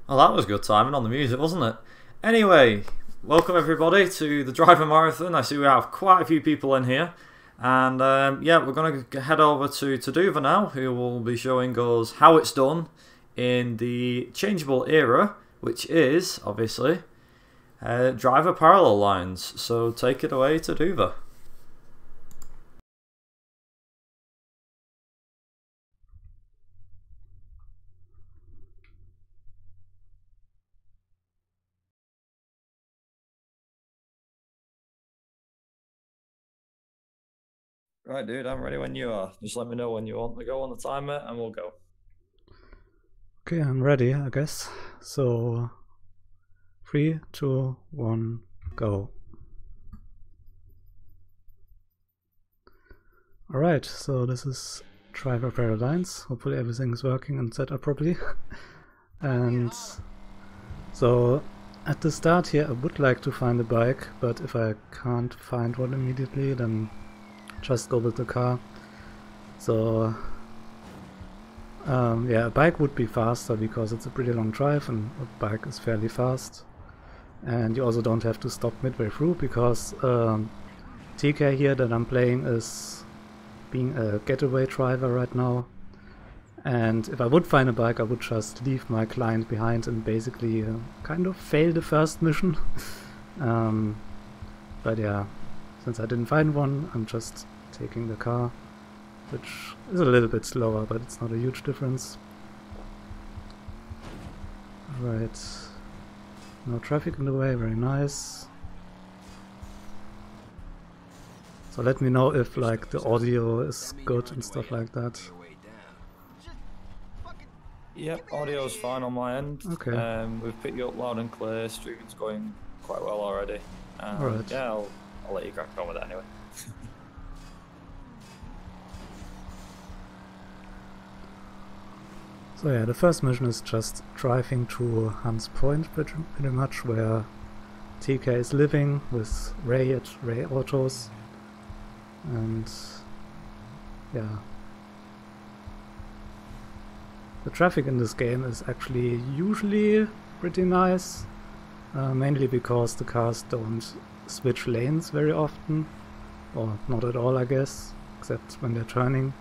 Well, that was good timing on the music, wasn't it? Anyway, welcome everybody to the Driver Marathon. I see we have quite a few people in here. And yeah, we're going to head over to Tduva now, who will be showing us how it's done in the changeable era, which is, obviously, driver parallel lines. So take it away, Tduva. Right, dude, I'm ready when you are. Just let me know when you want to go on the timer and we'll go. Okay, I'm ready, I guess. So, 3, 2, 1, go. Alright, so this is driver parallel lines. Hopefully everything is working and set up properly. And so, at the start here I would like to find a bike, but if I can't find one immediately, then just go with the car. So yeah, a bike would be faster because it's a pretty long drive and a bike is fairly fast. And you also don't have to stop midway through because TK here that I'm playing is being a getaway driver right now. And if I would find a bike, I would just leave my client behind and basically kind of fail the first mission. But yeah, since I didn't find one, I'm just taking the car, which is a little bit slower, but it's not a huge difference. Right, no traffic in the way, very nice. So let me know if like the audio is good and stuff like that. Yep, audio's fine on my end. Okay. We've picked you up loud and clear, streaming's going quite well already. Alright. Yeah, I'll let you crack on with that anyway. So yeah, the first mission is just driving to Hans Point, pretty much, where TK is living with Ray at Ray Autos. And yeah, the traffic in this game is actually usually pretty nice, mainly because the cars don't switch lanes very often, or not at all I guess, except when they're turning.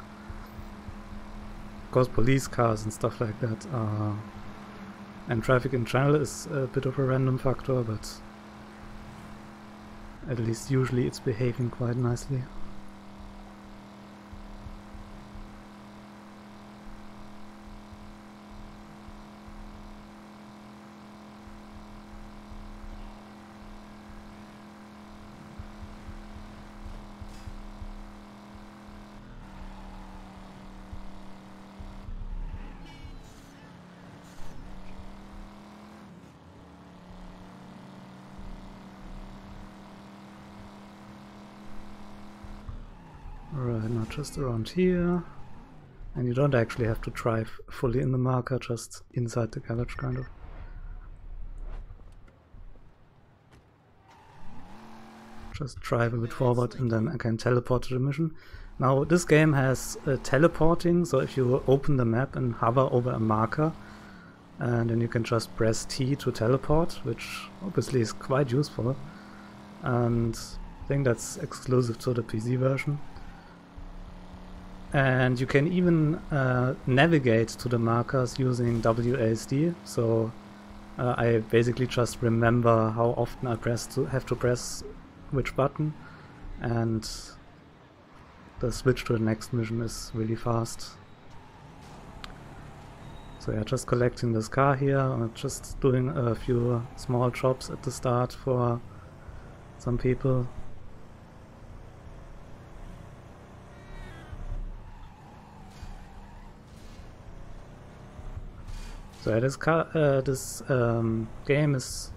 Of course, police cars and stuff like that are, and traffic in general is a bit of a random factor, but at least usually it's behaving quite nicely. Alright, now just around here. And you don't actually have to drive fully in the marker, just inside the garage kind of. Just drive a bit forward and then I can teleport to the mission. Now this game has teleporting, so if you open the map and hover over a marker, and then you can just press T to teleport, which obviously is quite useful. And I think that's exclusive to the PC version. And you can even navigate to the markers using WASD, so I basically just remember how often I have to press which button, and the switch to the next mission is really fast. So yeah, just collecting this car here, just doing a few small jobs at the start for some people. So yeah, this game is,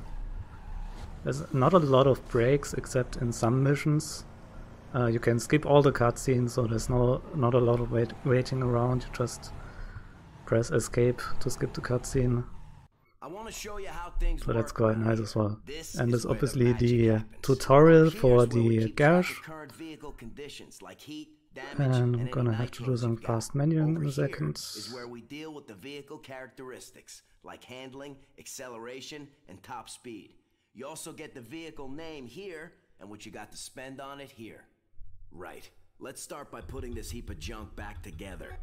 there's not a lot of breaks except in some missions. You can skip all the cutscenes, so there's not a lot of waiting around. You just press escape to skip the cutscene. So that's quite nice as well. And there's obviously the tutorial for the garage, I'm gonna have to do some fast manuing in a second. Is where we deal with the vehicle characteristics, like handling, acceleration, and top speed. You also get the vehicle name here, and what you got to spend on it here. Right. Let's start by putting this heap of junk back together.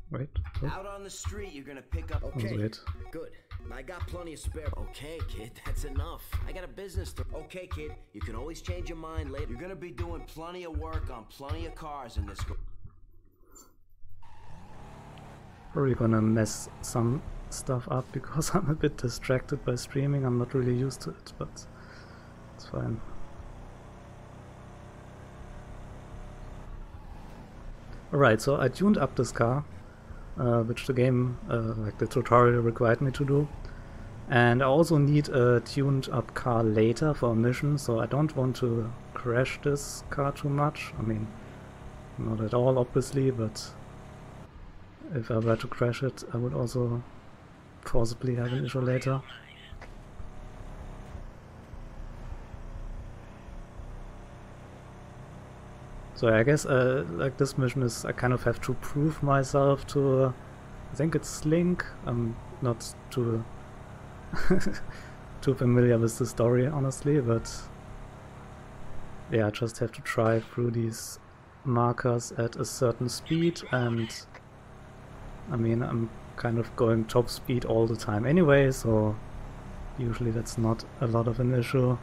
Wait. Out on the street, you're gonna pick up... Okay, good. I got plenty of spare... Okay, kid, that's enough. I got a business to... Okay, kid, you can always change your mind later. You're gonna be doing plenty of work on plenty of cars in this... Probably gonna mess some stuff up because I'm a bit distracted by streaming. I'm not really used to it, but it's fine. Alright, so I tuned up this car, which the game, like the tutorial required me to do. And I also need a tuned up car later for a mission, so I don't want to crash this car too much. I mean, not at all obviously, but if I were to crash it, I would also possibly have an issue later. So I guess like this mission is, I kind of have to prove myself to, I think it's Link. I'm not too too familiar with the story honestly, but yeah, I just have to drive through these markers at a certain speed, and I mean I'm kind of going top speed all the time anyway, so usually that's not a lot of an issue.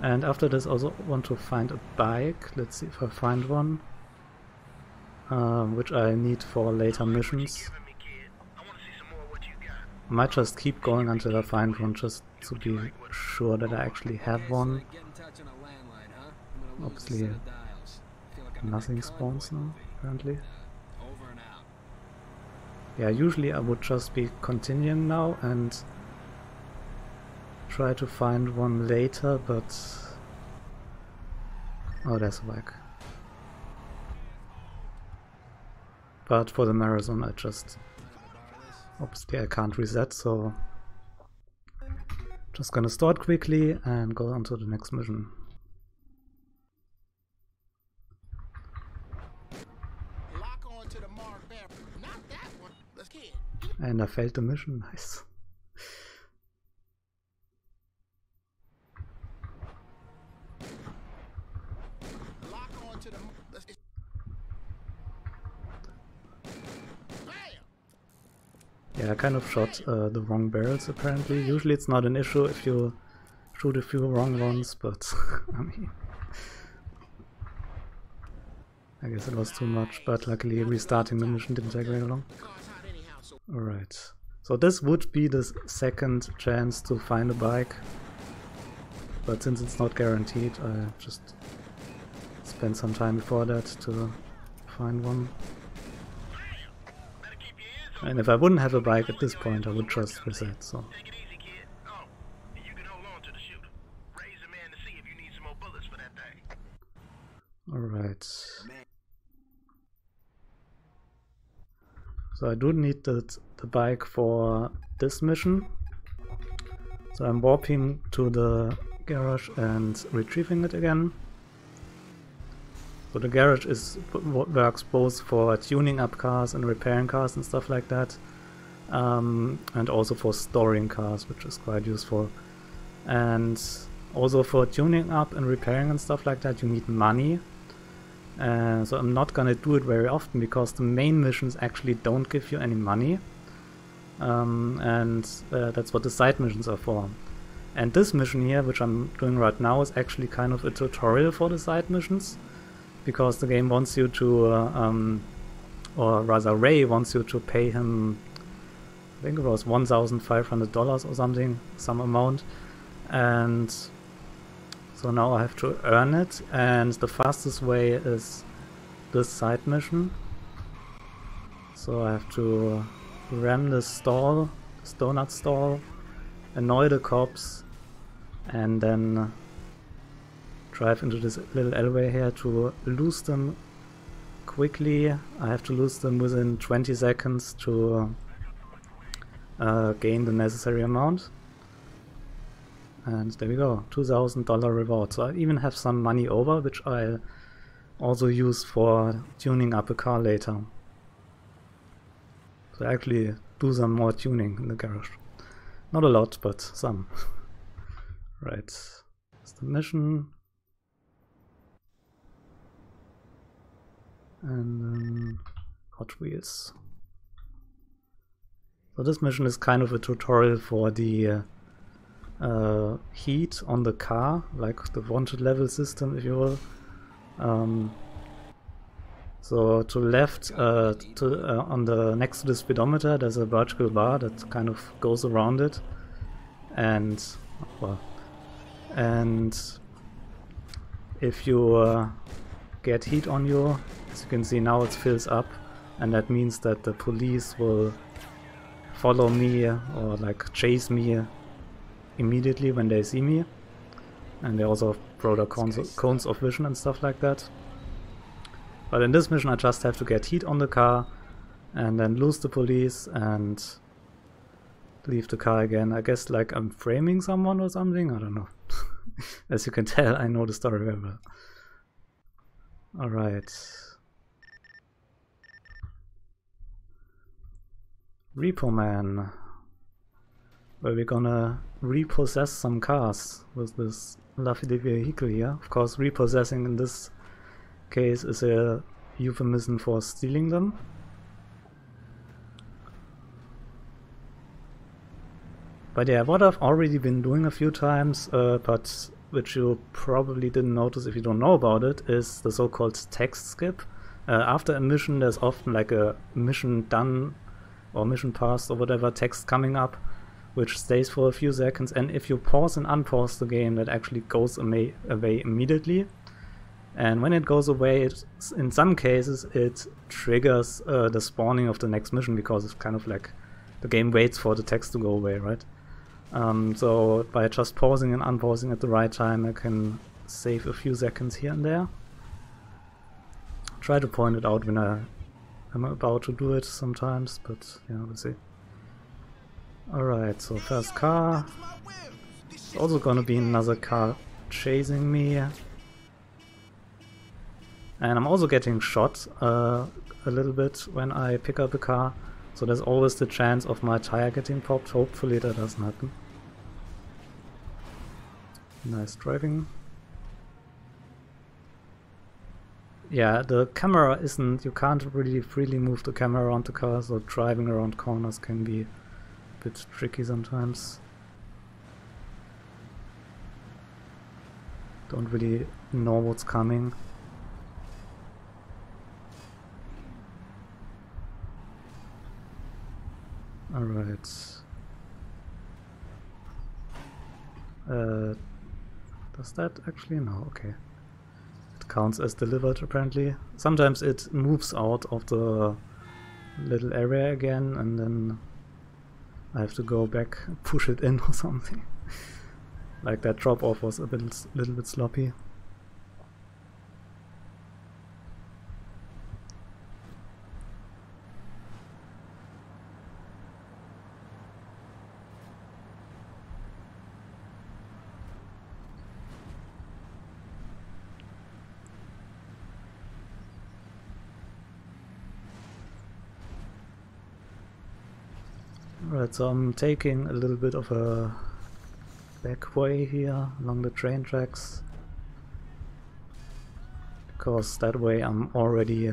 And after this I also want to find a bike. Let's see if I find one, which I need for later missions. I might just keep going until I find one, just to be sure that I actually have one. Obviously nothing spawns now, apparently. Yeah, usually I would just be continuing now and try to find one later, but... oh, there's a bike. But for the marathon I just... obviously I can't reset, so... just gonna start quickly and go on to the next mission. And I failed the mission, nice. Yeah, I kind of shot the wrong barrels apparently. Usually it's not an issue if you shoot a few wrong ones, but I mean... I guess it was too much, but luckily restarting the mission didn't take very long. Alright, so this would be the second chance to find a bike, but since it's not guaranteed, I just spent some time before that to find one. And if I wouldn't have a bike at this point, I would just reset, so... Alright. So I do need the bike for this mission. So I'm warping to the garage and retrieving it again. So the garage works both for tuning up cars and repairing cars and stuff like that. And also for storing cars, which is quite useful. And also for tuning up and repairing and stuff like that, you need money. So I'm not gonna do it very often because the main missions actually don't give you any money. And that's what the side missions are for. And this mission here, which I'm doing right now, is actually kind of a tutorial for the side missions. Because the game wants you to, or rather Ray wants you to pay him, I think it was $1,500 or something, some amount. And so now I have to earn it, and the fastest way is this side mission. So I have to ram the stall, this donut stall, annoy the cops, and then drive into this little alleyway here to lose them quickly. I have to lose them within 20 seconds to gain the necessary amount. And there we go, $2,000 reward. So I even have some money over, which I'll also use for tuning up a car later. So I actually do some more tuning in the garage. Not a lot, but some. Right, that's the mission. And then Hot Wheels. So this mission is kind of a tutorial for the heat on the car, like the wanted level system, if you will. So to left, on the next to the speedometer, there's a vertical bar that kind of goes around it, and well, and if you get heat on you, as you can see now, it fills up, and that means that the police will follow me or like chase me immediately when they see me, and they also have broader cones of vision and stuff like that. But in this mission I just have to get heat on the car and then lose the police and leave the car again. I guess like I'm framing someone or something, I don't know. As you can tell, I know the story very well. Alright. Repo Man. Where we're gonna repossess some cars with this lovely vehicle here. Of course, repossessing in this case is a euphemism for stealing them. But yeah, what I've already been doing a few times, but which you probably didn't notice if you don't know about it, is the so-called text skip. After a mission, there's often like a mission done or mission passed or whatever text coming up, which stays for a few seconds, and if you pause and unpause the game, that actually goes away immediately. And when it goes away, in some cases it triggers the spawning of the next mission, because it's kind of like the game waits for the text to go away, right? So by just pausing and unpausing at the right time, I can save a few seconds here and there. Try to point it out when I'm about to do it sometimes, but yeah, we'll see. Alright, so first car. There's also gonna be another car chasing me. And I'm also getting shot a little bit when I pick up a car. So there's always the chance of my tire getting popped. Hopefully that doesn't happen. Nice driving. Yeah, the camera isn't... You can't really freely move the camera around the car, so driving around corners can be a bit tricky sometimes. Don't really know what's coming. Alright. Does that actually? No, okay. It counts as delivered apparently. Sometimes it moves out of the little area again and then I have to go back and push it in or something. Like that drop off was a little bit sloppy. Right, so I'm taking a little bit of a back way here along the train tracks, because that way I'm already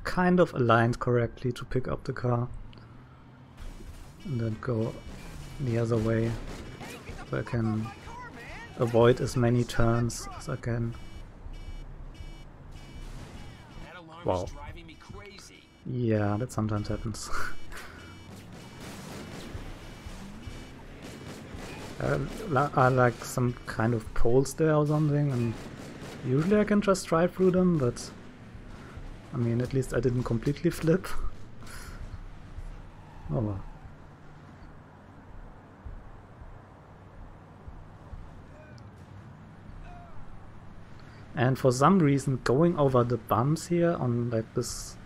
kind of aligned correctly to pick up the car and then go the other way so I can avoid as many turns as I can. Wow. Yeah, that sometimes happens. Are like some kind of poles there or something, and usually I can just drive through them, but I mean, at least I didn't completely flip. Oh well. And for some reason going over the bumps here on like this,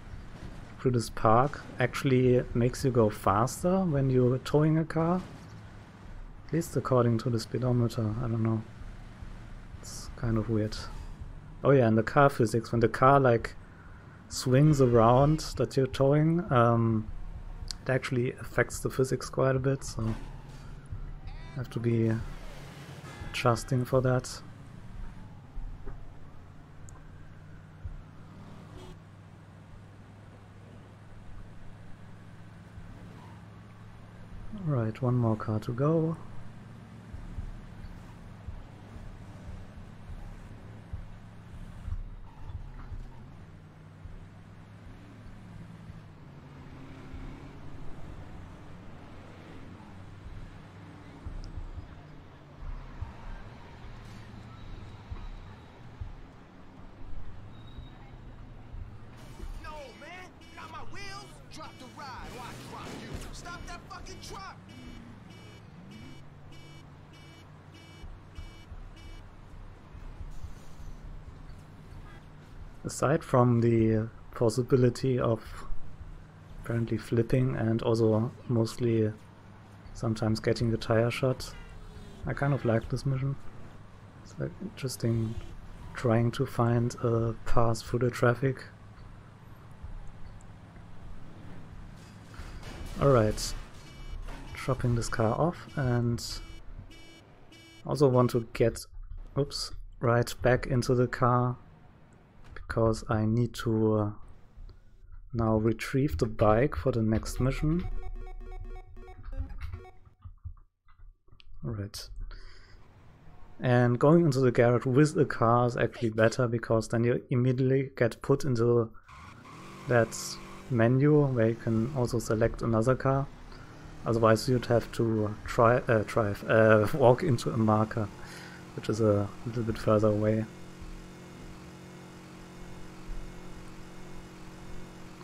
through this park, actually makes you go faster when you're towing a car. At least according to the speedometer, I don't know. It's kind of weird. Oh yeah, and the car physics, when the car like swings around that you're towing, it actually affects the physics quite a bit, so you have to be adjusting for that. Alright, one more car to go. No, man! Got my wheels? Drop the ride or I drop you. Stop that fucking truck! Aside from the possibility of apparently flipping and also mostly sometimes getting the tire shot, I kind of like this mission. It's like interesting trying to find a path through the traffic. Alright, dropping this car off, and also want to get right back into the car because I need to now retrieve the bike for the next mission. Alright. And going into the garage with the car is actually better because then you immediately get put into that menu where you can also select another car. Otherwise you'd have to walk into a marker, which is a little bit further away.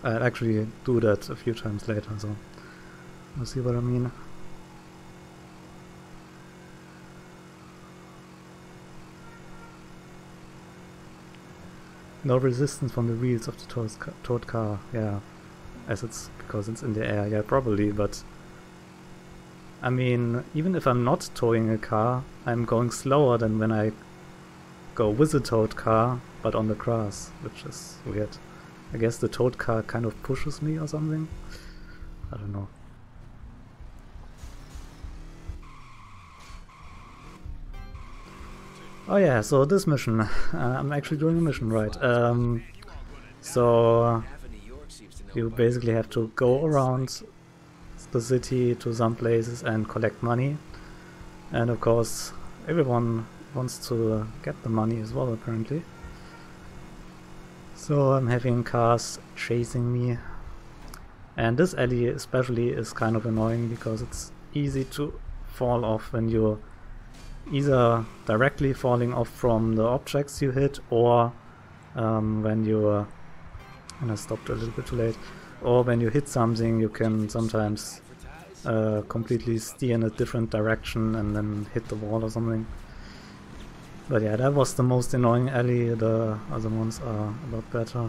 I'll actually do that a few times later, so you'll see what I mean. No resistance from the wheels of the towed car, yeah, as it's because it's in the air, yeah, probably, but I mean, even if I'm not towing a car, I'm going slower than when I go with a towed car, but on the grass, which is weird. I guess the towed car kind of pushes me or something. I don't know. Oh yeah, so this mission. I'm actually doing a mission, right. So you basically have to go around the city to some places and collect money. And of course, everyone wants to get the money as well, apparently. So I'm having cars chasing me, and this alley especially is kind of annoying because it's easy to fall off when you're either directly falling off from the objects you hit, or when you and I stopped a little bit too late, or when you hit something you can sometimes completely steer in a different direction and then hit the wall or something. But yeah, that was the most annoying alley. The other ones are a lot better,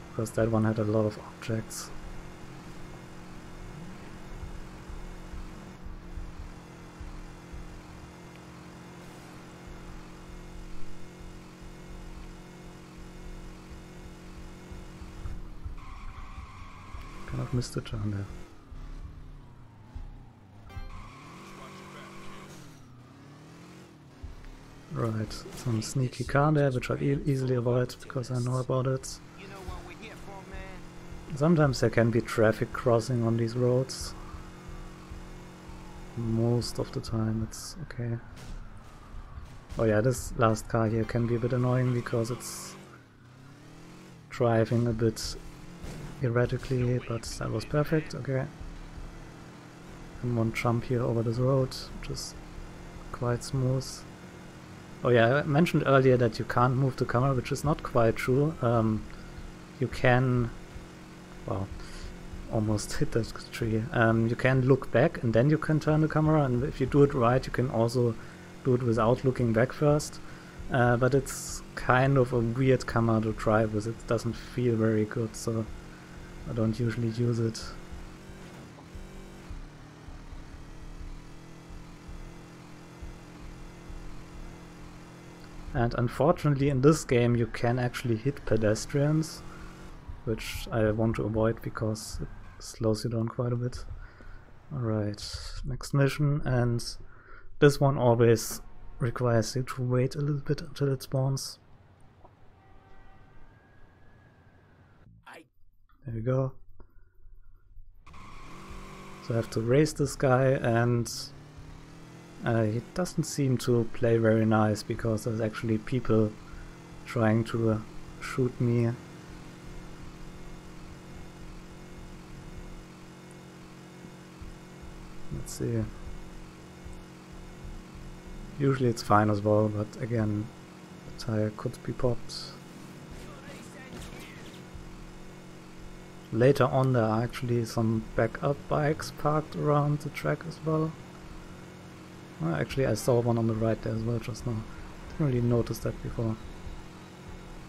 because that one had a lot of objects. Kind of missed the turn there. Right, some sneaky car there, which I easily avoid because I know about it. Sometimes there can be traffic crossing on these roads. Most of the time it's okay. Oh yeah, this last car here can be a bit annoying because it's driving a bit erratically, but that was perfect, okay. And one jump here over this road, which is quite smooth. Oh yeah, I mentioned earlier that you can't move the camera, which is not quite true. You can... well, almost hit that tree. You can look back and then you can turn the camera, and if you do it right you can also do it without looking back first. But it's kind of a weird camera to drive with. It doesn't feel very good, so I don't usually use it. And unfortunately in this game you can actually hit pedestrians, which I want to avoid because it slows you down quite a bit. Alright, next mission, and this one always requires you to wait a little bit until it spawns. There we go. So I have to race this guy, and he doesn't seem to play very nice because there's actually people trying to shoot me. Let's see. Usually it's fine as well, but again, the tire could be popped. Later on there are actually some backup bikes parked around the track as well. Well, actually I saw one on the right there as well just now. Didn't really notice that before.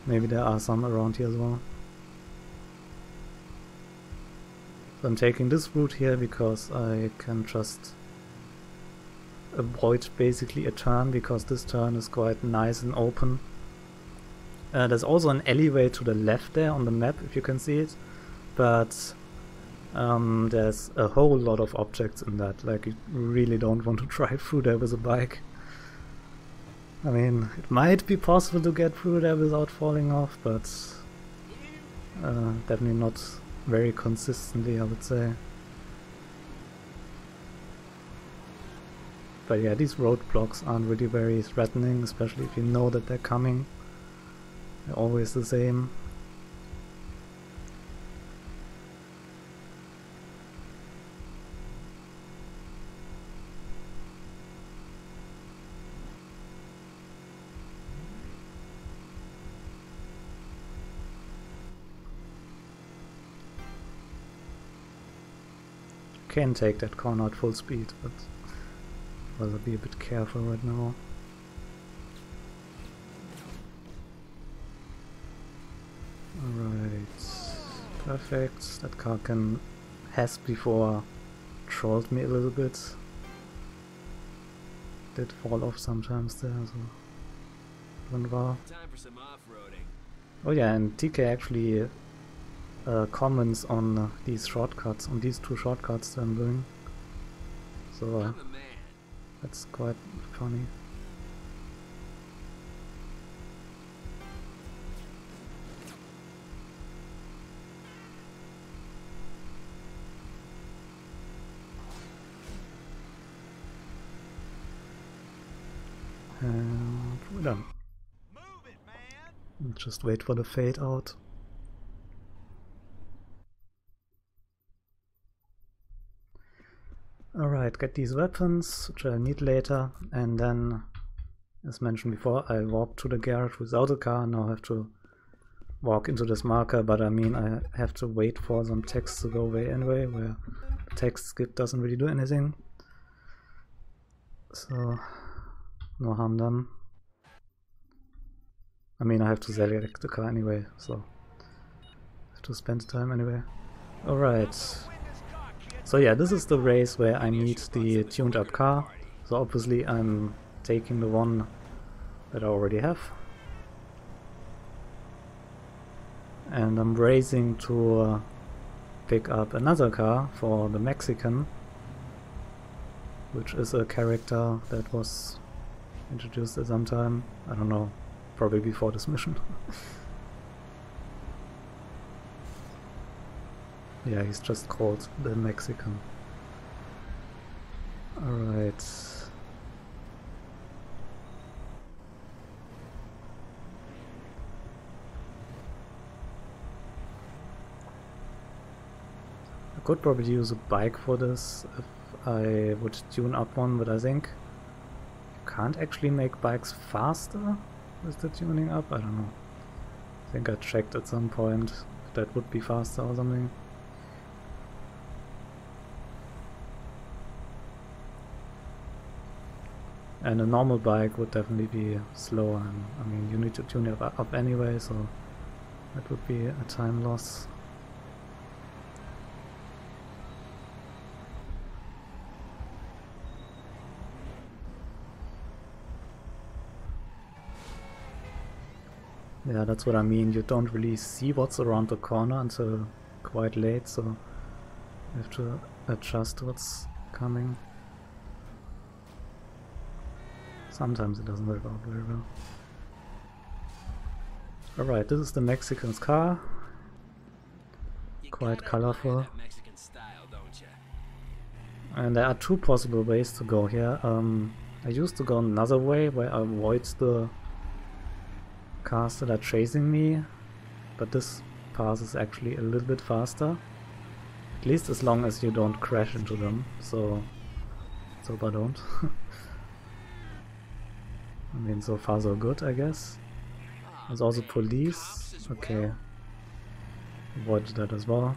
Maybe there are some around here as well. So I'm taking this route here because I can just avoid basically a turn, because this turn is quite nice and open. There's also an alleyway to the left there on the map if you can see it. But there's a whole lot of objects in that, like you really don't want to drive through there with a bike. I mean, it might be possible to get through there without falling off, but definitely not very consistently, I would say. But yeah, these roadblocks aren't really very threatening, especially if you know that they're coming. They're always the same. Can take that corner at full speed, but rather be a bit careful right now. Alright, perfect. That car has before trolled me a little bit. Did fall off sometimes there, so went well. Time for some off-roading. Oh yeah, and TK actually comments on these shortcuts, on these two shortcuts that I'm doing. So I'm the man. that's quite funny. And we're done. Move it, man. Just wait for the fade out. Alright, get these weapons, which I'll need later, and then, as mentioned before, I walked to the garage without a car. Now I have to walk into this marker, but I mean I have to wait for some text to go away anyway, where the text skip doesn't really do anything. So, no harm done. I mean I have to select the car anyway, so I have to spend the time anyway. Alright. So yeah, this is the race where I need the tuned up car. So obviously I'm taking the one that I already have. And I'm racing to pick up another car for the Mexican, which is a character that was introduced at some time. I don't know, probably before this mission. Yeah, he's just called the Mexican. Alright. I could probably use a bike for this if I would tune up one, but I think you can't actually make bikes faster with the tuning up. I don't know. I think I checked at some point if that would be faster or something. And a normal bike would definitely be slower, and I mean you need to tune it up anyway, so that would be a time loss. Yeah, that's what I mean. You don't really see what's around the corner until quite late, so you have to adjust what's coming. Sometimes it doesn't work out very well. Alright, this is the Mexican's car. Quite colorful. And there are two possible ways to go here. I used to go another way where I avoid the cars that are chasing me, but this path is actually a little bit faster. At least as long as you don't crash into them, so let's hope I don't. I mean, so far so good, I guess. There's also police. Okay. Avoided that as well.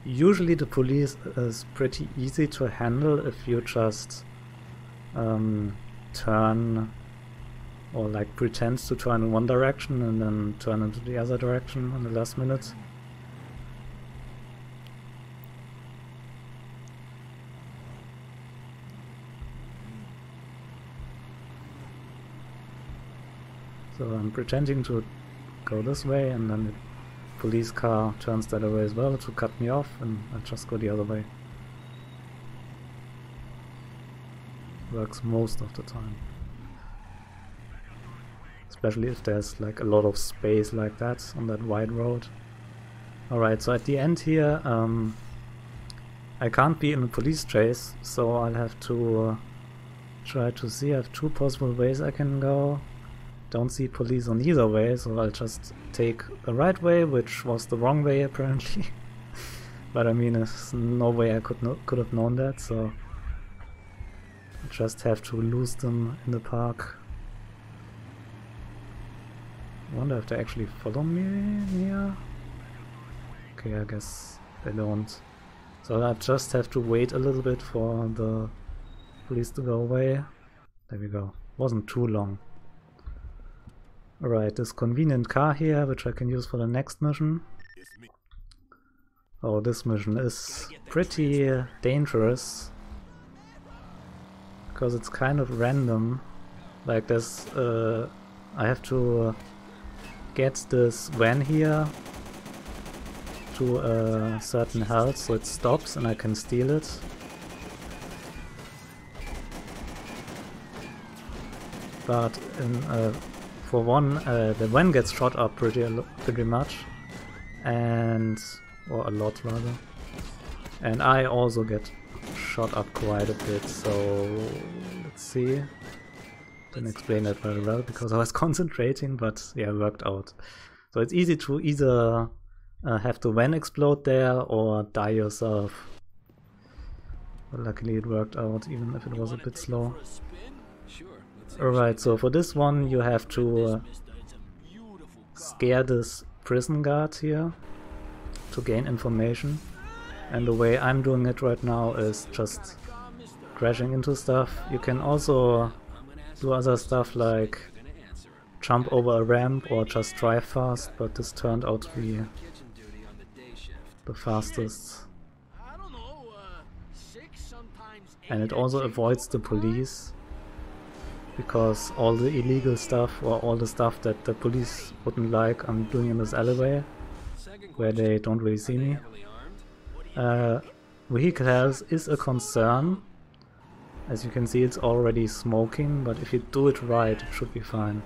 Usually the police is pretty easy to handle if you just turn or like pretend to turn in one direction and then turn into the other direction in the last minute. So I'm pretending to go this way and then the police car turns the other way as well to cut me off, and I just go the other way. Works most of the time. Especially if there's like a lot of space like that on that wide road. Alright, so at the end here I can't be in a police chase, so I'll have to try to see. I have two possible ways I can go. Don't see police on either way, so I'll just take the right way, which was the wrong way apparently. But I mean, there's no way I could have known that, so I just have to lose them in the park. I wonder if they actually follow me here. Okay, I guess they don't. So I just have to wait a little bit for the police to go away. There we go. Wasn't too long. Alright, this convenient car here, which I can use for the next mission. Oh, this mission is pretty dangerous. Because it's kind of random. Like there's... I have to get this van here to a certain health, so it stops and I can steal it. But in... for one, the van gets shot up pretty much, and or a lot rather, and I also get shot up quite a bit. So let's see. Didn't explain that very well because I was concentrating, but yeah, it worked out. So it's easy to either have the van explode there or die yourself. But luckily it worked out, even if it was a bit slow. Alright, so for this one you have to scare this prison guard here to gain information. And the way I'm doing it right now is just crashing into stuff. You can also do other stuff like jump over a ramp or just drive fast, but this turned out to be the fastest. And it also avoids the police, because all the illegal stuff or all the stuff that the police wouldn't like I'm doing in this alleyway where they don't really see me. Vehicle health is a concern. As you can see, it's already smoking, but if you do it right, it should be fine.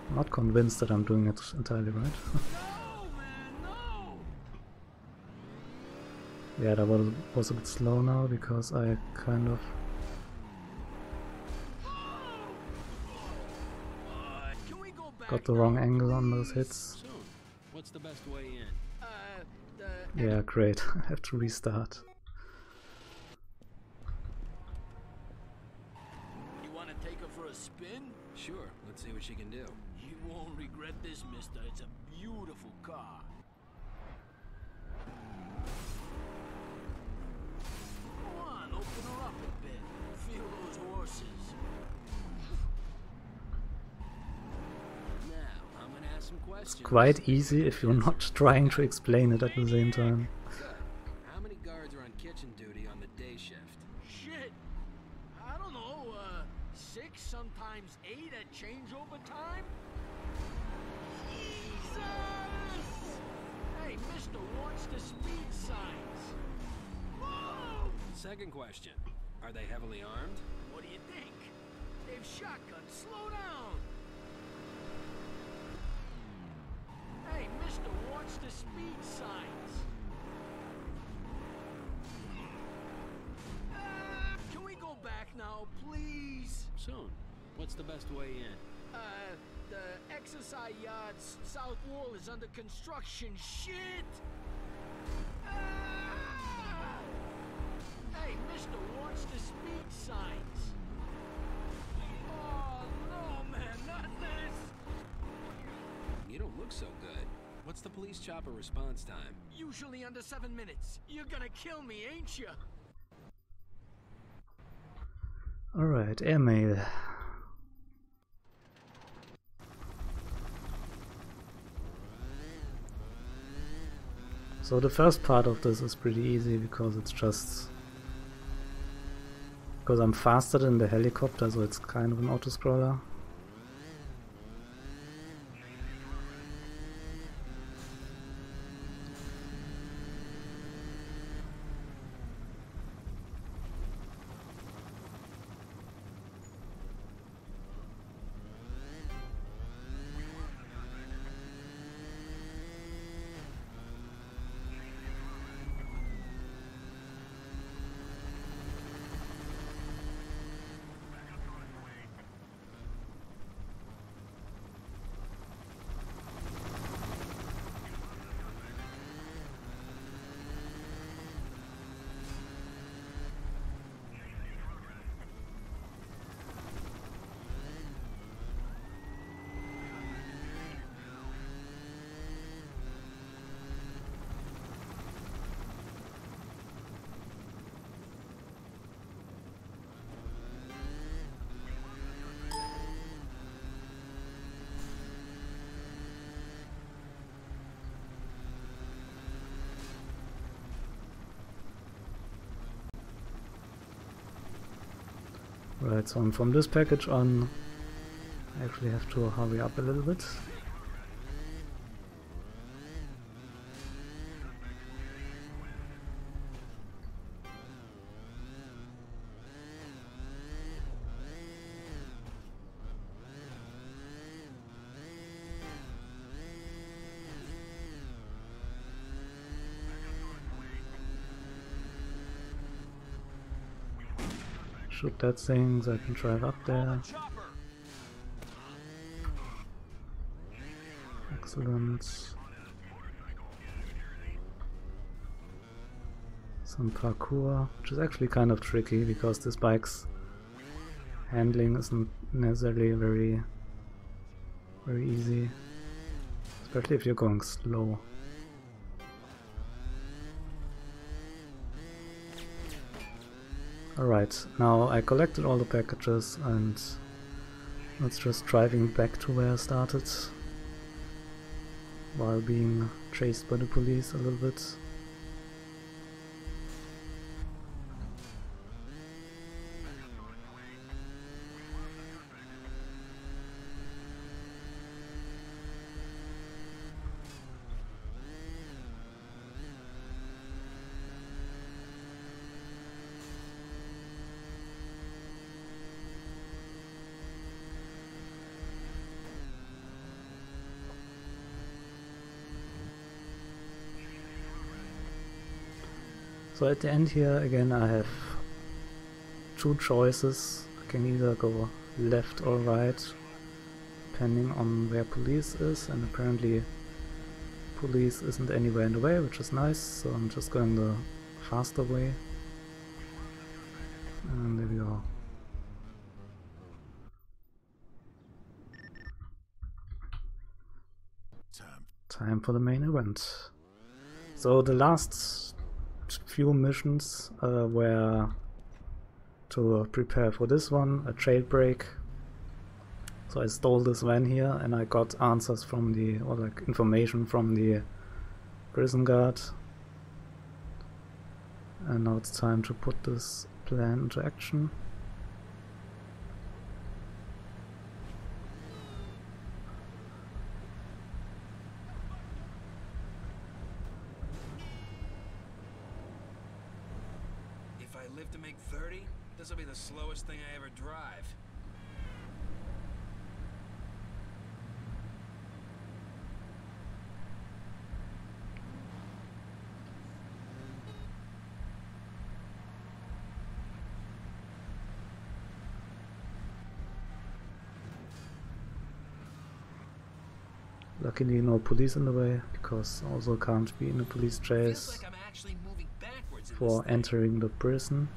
I'm not convinced that I'm doing it entirely right. Yeah, that was a bit slow now because I kind of got the wrong angle on those hits. What's the best way in? Yeah, great. I have to restart. You want to take her for a spin? Sure, let's see what she can do. You won't regret this, mister. It's a beautiful car. Go on, open her up a bit. Feel those horses. Now, I'm gonna ask some questions. It's quite easy if you're not trying to explain it at the same time. How many guards are on kitchen duty on the day shift? Shit. I don't know, 6, sometimes 8. Second question. Are they heavily armed? What do you think? They've shotguns. Slow down. Hey, mister, watch the speed signs. Can we go back now, please? Soon. What's the best way in? The exercise yard's south wall is under construction. Shit! Hey, mister, watch the speed signs. Oh, no, man, not this! You don't look so good. What's the police chopper response time? Usually under 7 minutes. You're gonna kill me, ain't ya? Alright, airmail. So the first part of this is pretty easy because it's just... because I'm faster than the helicopter, so it's kind of an auto-scroller. Right, so from this package on, I actually have to hurry up a little bit. Shoot that thing so I can drive up there. Excellent. Some parkour, which is actually kind of tricky because this bike's handling isn't necessarily very easy, especially if you're going slow. Alright, now I collected all the packages and it's just driving back to where I started while being chased by the police a little bit. So at the end here again I have two choices. I can either go left or right depending on where police is, and apparently police isn't anywhere in the way, which is nice, so I'm just going the faster way. And there we go. Time for the main event. So the last few missions were to prepare for this one, a jailbreak. So I stole this van here and I got answers from the, or like information from the prison guard. And now it's time to put this plan into action. live to make 30? This'll be the slowest thing I ever drive. Luckily no police in the way, because also can't be in a police chase Feels like I'm actually moving backwards in for this thing. entering the prison.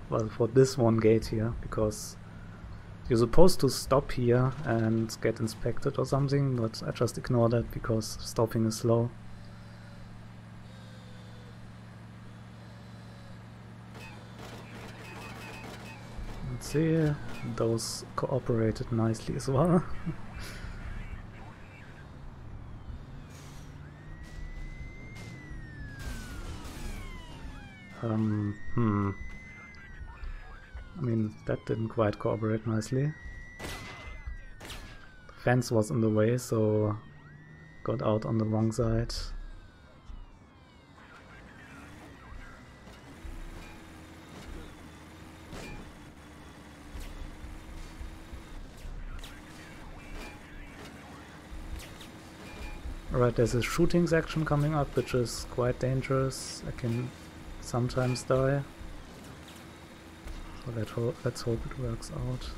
Well, for this one gate here, because you're supposed to stop here and get inspected or something, but I just ignore that because stopping is slow. Let's see, those cooperated nicely as well. I mean, that didn't quite cooperate nicely. The fence was in the way, so got out on the wrong side. Alright, there's a shooting section coming up, which is quite dangerous. I can sometimes die. So let's hope it works out.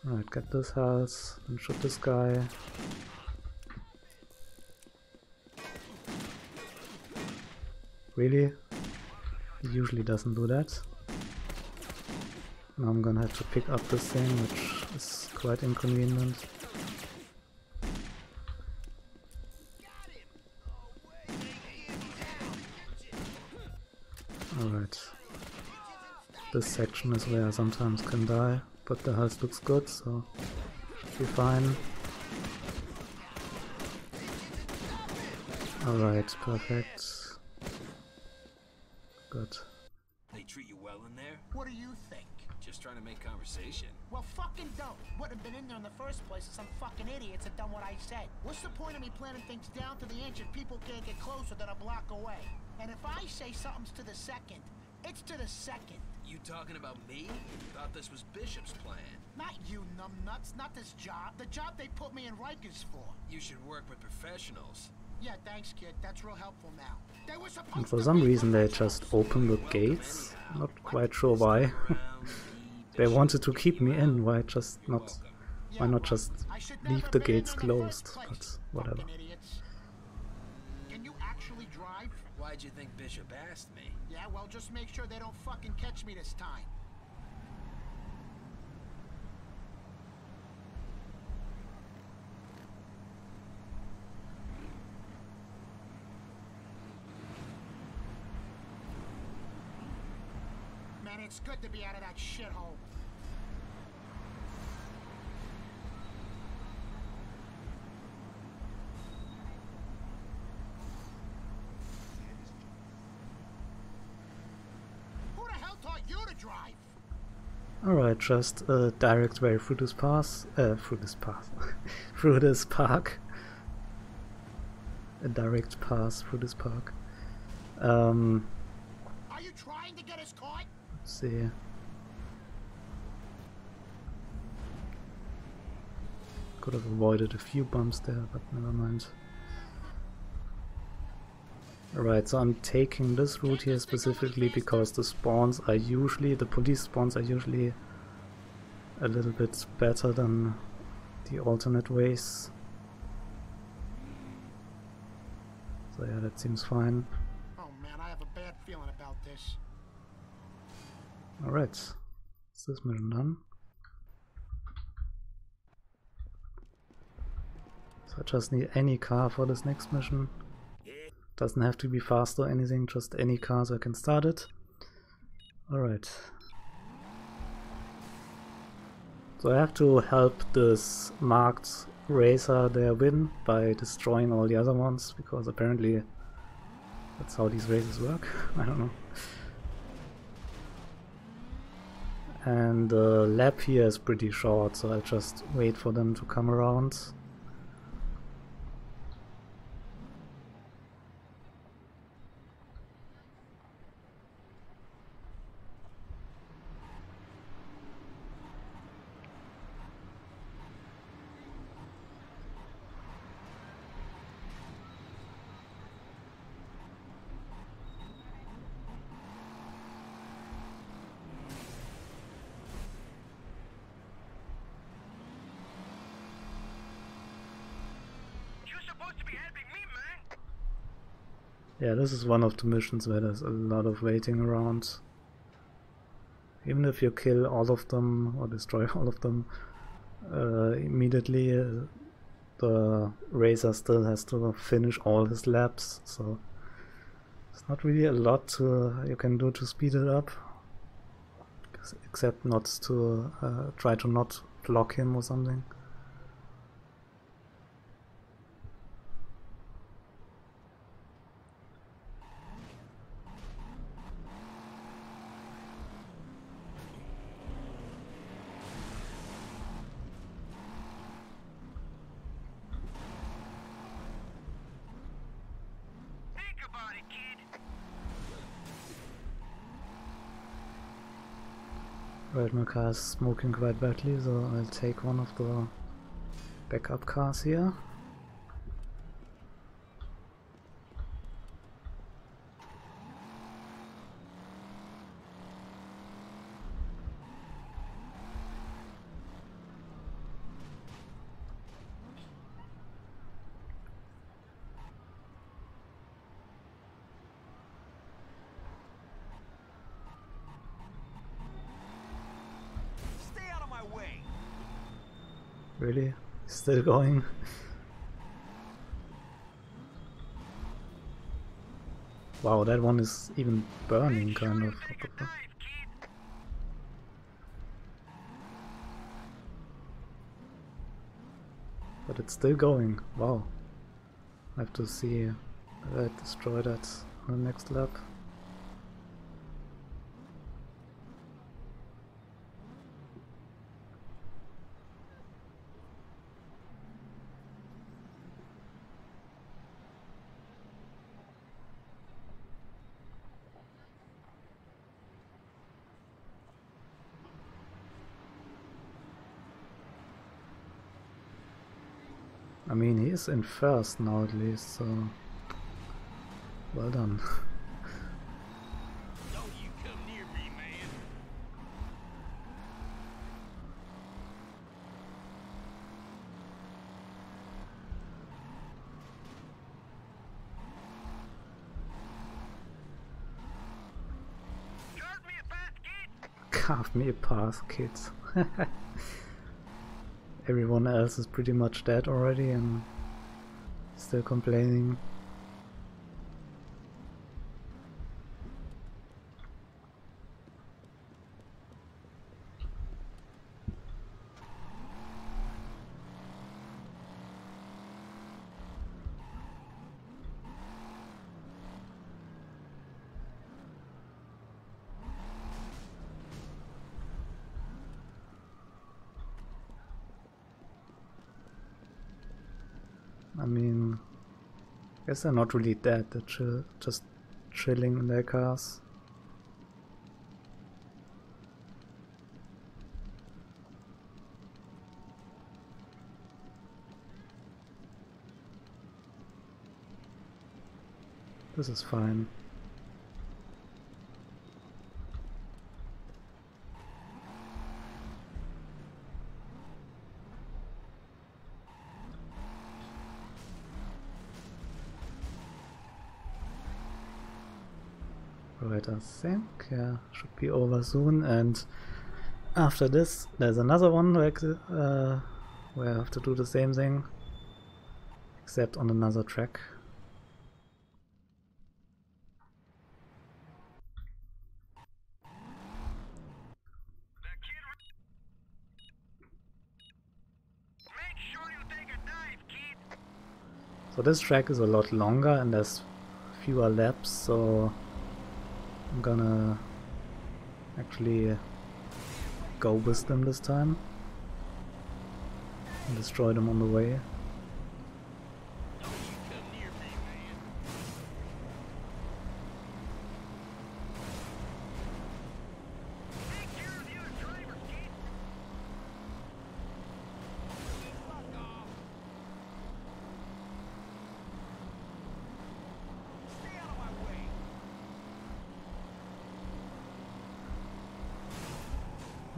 Alright, get this house and shoot this guy. Really? He usually doesn't do that. Now I'm gonna have to pick up this thing, which is quite inconvenient. Alright. This section is where I sometimes can die, but the health looks good, so should be fine. Alright, perfect. Good. They treat you well in there? What do you think? Just trying to make conversation. Well, fucking don't. Wouldn't have been in there in the first place if some fucking idiots had done what I said. What's the point of me planning things down to the inch if people can't get closer than a block away? And if I say something's to the second, it's to the second. You talking about me? Thought this was Bishop's plan. Not you, numbnuts. Not this job. The job they put me in Rikers for. You should work with professionals. Yeah, thanks, kid. That's real helpful now. They were supposed And for to some be reason they professionals. just opened the gates. Not quite sure why. They wanted to keep me in, why not just I should leave never the been in gates there in the first closed, place. but whatever. Fucking idiots. Can you actually drive? Why'd you think Bishop asked me? Yeah, well, just make sure they don't fucking catch me this time. Man, it's good to be out of that shithole. Who the hell taught you to drive? Alright, just a direct way through this pass, through this park. A direct pass through this park. Are you trying to get us caught? Let's see. Could have avoided a few bumps there, but never mind. Alright, so I'm taking this route here specifically because the police spawns are usually a little bit better than the alternate ways. So yeah, that seems fine. Oh man, I have a bad feeling about this. Alright, is this mission done? So I just need any car for this next mission. Doesn't have to be fast or anything, just any car so I can start it. Alright. So I have to help this marked racer there win by destroying all the other ones, because apparently That's how these races work. I don't know. And the lap here is pretty short, so I'll just wait for them to come around. Yeah, this is one of the missions where there's a lot of waiting around. Even if you kill all of them or destroy all of them immediately, the racer still has to finish all his laps, so it's not really a lot you can do to speed it up, except not to try to not block him or something. Right, my car is smoking quite badly, so I'll take one of the backup cars here. Really? Still going? Wow, that one is even burning, kind of. But it's still going. Wow. I have to see that destroy that on the next lap. I mean, he is in first now at least, so well done. Don't you come near me, man. Carve me a path, kids. Everyone else is pretty much dead already and still complaining. I mean, I guess they're not really dead, they're just chilling in their cars. This is fine. Right, I think, yeah, should be over soon, and after this there's another one like where I have to do the same thing, except on another track. So this track is a lot longer and there's fewer laps, so I'm gonna actually go with them this time and destroy them on the way.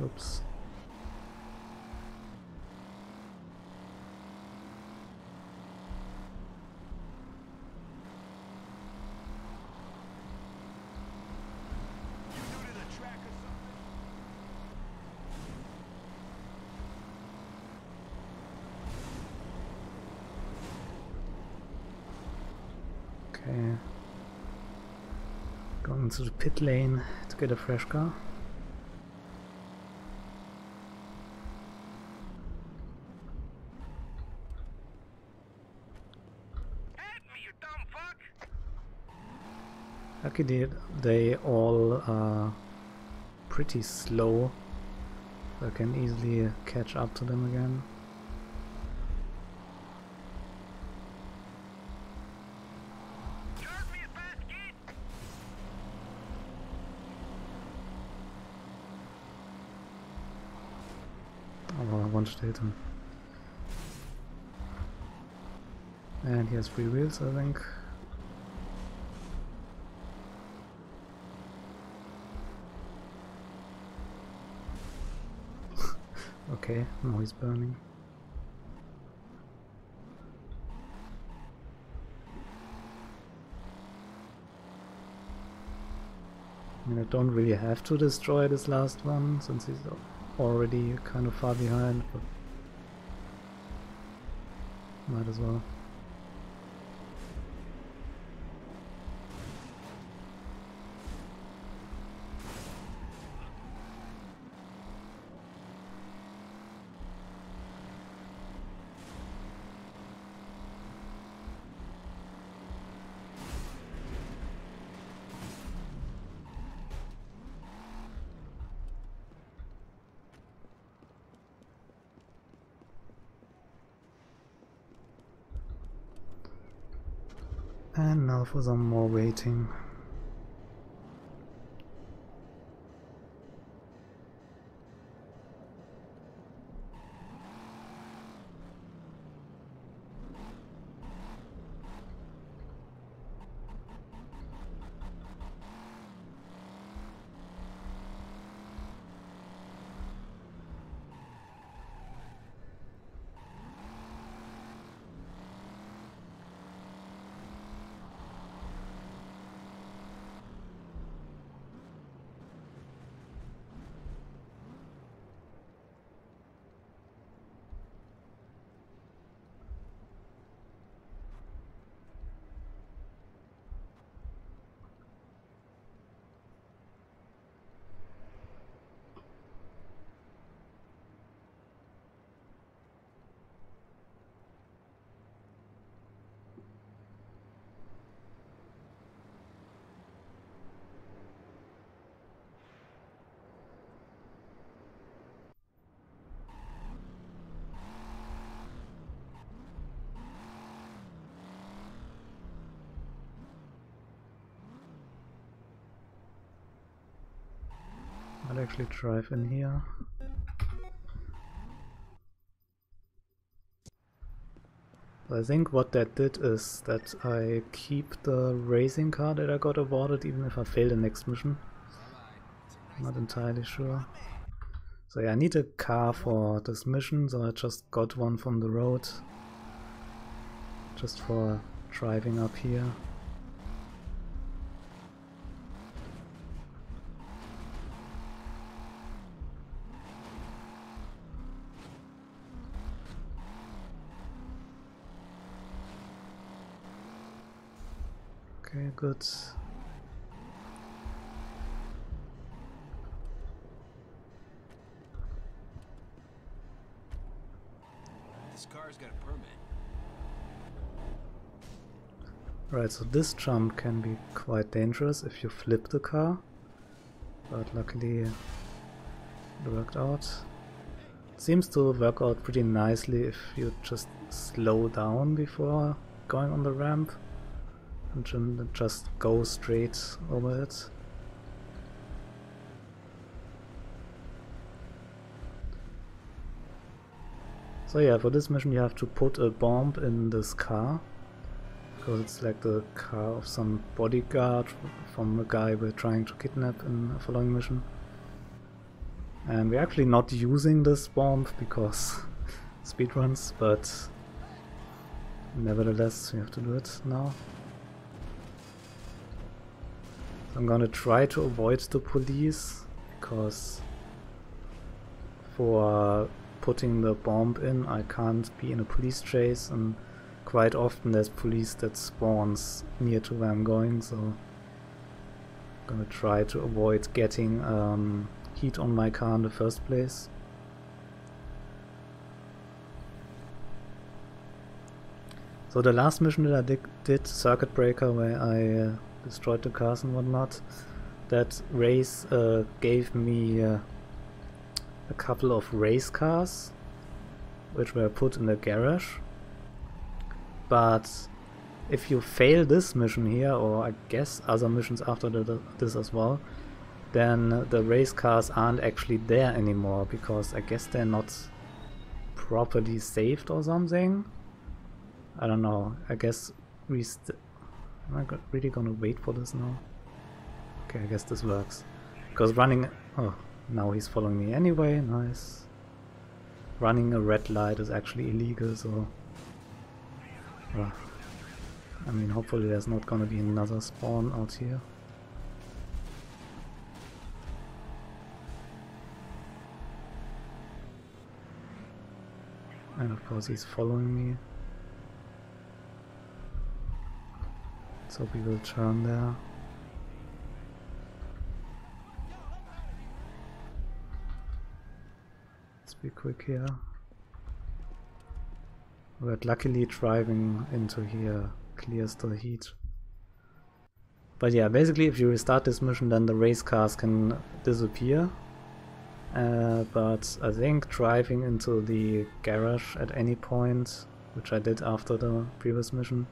Oops. Okay. Going into the pit lane to get a fresh car. Luckily they all are pretty slow, so I can easily catch up to them again. Oh, I wanted to hit him. And he has 3 wheels, I think. Okay, now he's burning. I mean, I don't really have to destroy this last one, since he's already kind of far behind, but might as well. And now for some more waiting. I'll actually drive in here. I think what that did is that I keep the racing car that I got awarded even if I fail the next mission. Not entirely sure. So yeah, I need a car for this mission, so I just got one from the road. Just for driving up here. Okay, good. This car's got a permit. Right, so this jump can be quite dangerous if you flip the car, but luckily it worked out. It seems to work out pretty nicely if you just slow down before going on the ramp and just go straight over it. So yeah, for this mission you have to put a bomb in this car, because it's like the car of some bodyguard from the guy we're trying to kidnap in a following mission. And we're actually not using this bomb because speedruns, but nevertheless we have to do it now. So I'm gonna try to avoid the police, because for putting the bomb in I can't be in a police chase, and quite often there's police that spawns near to where I'm going, so I'm gonna try to avoid getting heat on my car in the first place. So the last mission that I did, Circuit Breaker, where I destroyed the cars and whatnot, that race gave me a couple of race cars which were put in the garage. But if you fail this mission here, or I guess other missions after this as well, then the race cars aren't actually there anymore, because I guess they're not properly saved or something. I don't know. I guess am I really gonna wait for this now? Okay, I guess this works. Because running... oh, now he's following me anyway, nice. Running a red light is actually illegal, so... I mean, hopefully there's not gonna be another spawn out here. And of course he's following me. So we will turn there. Let's be quick here. But luckily driving into here clears the heat. But yeah, basically if you restart this mission then the race cars can disappear. But I think driving into the garage at any point, which I did after the previous mission,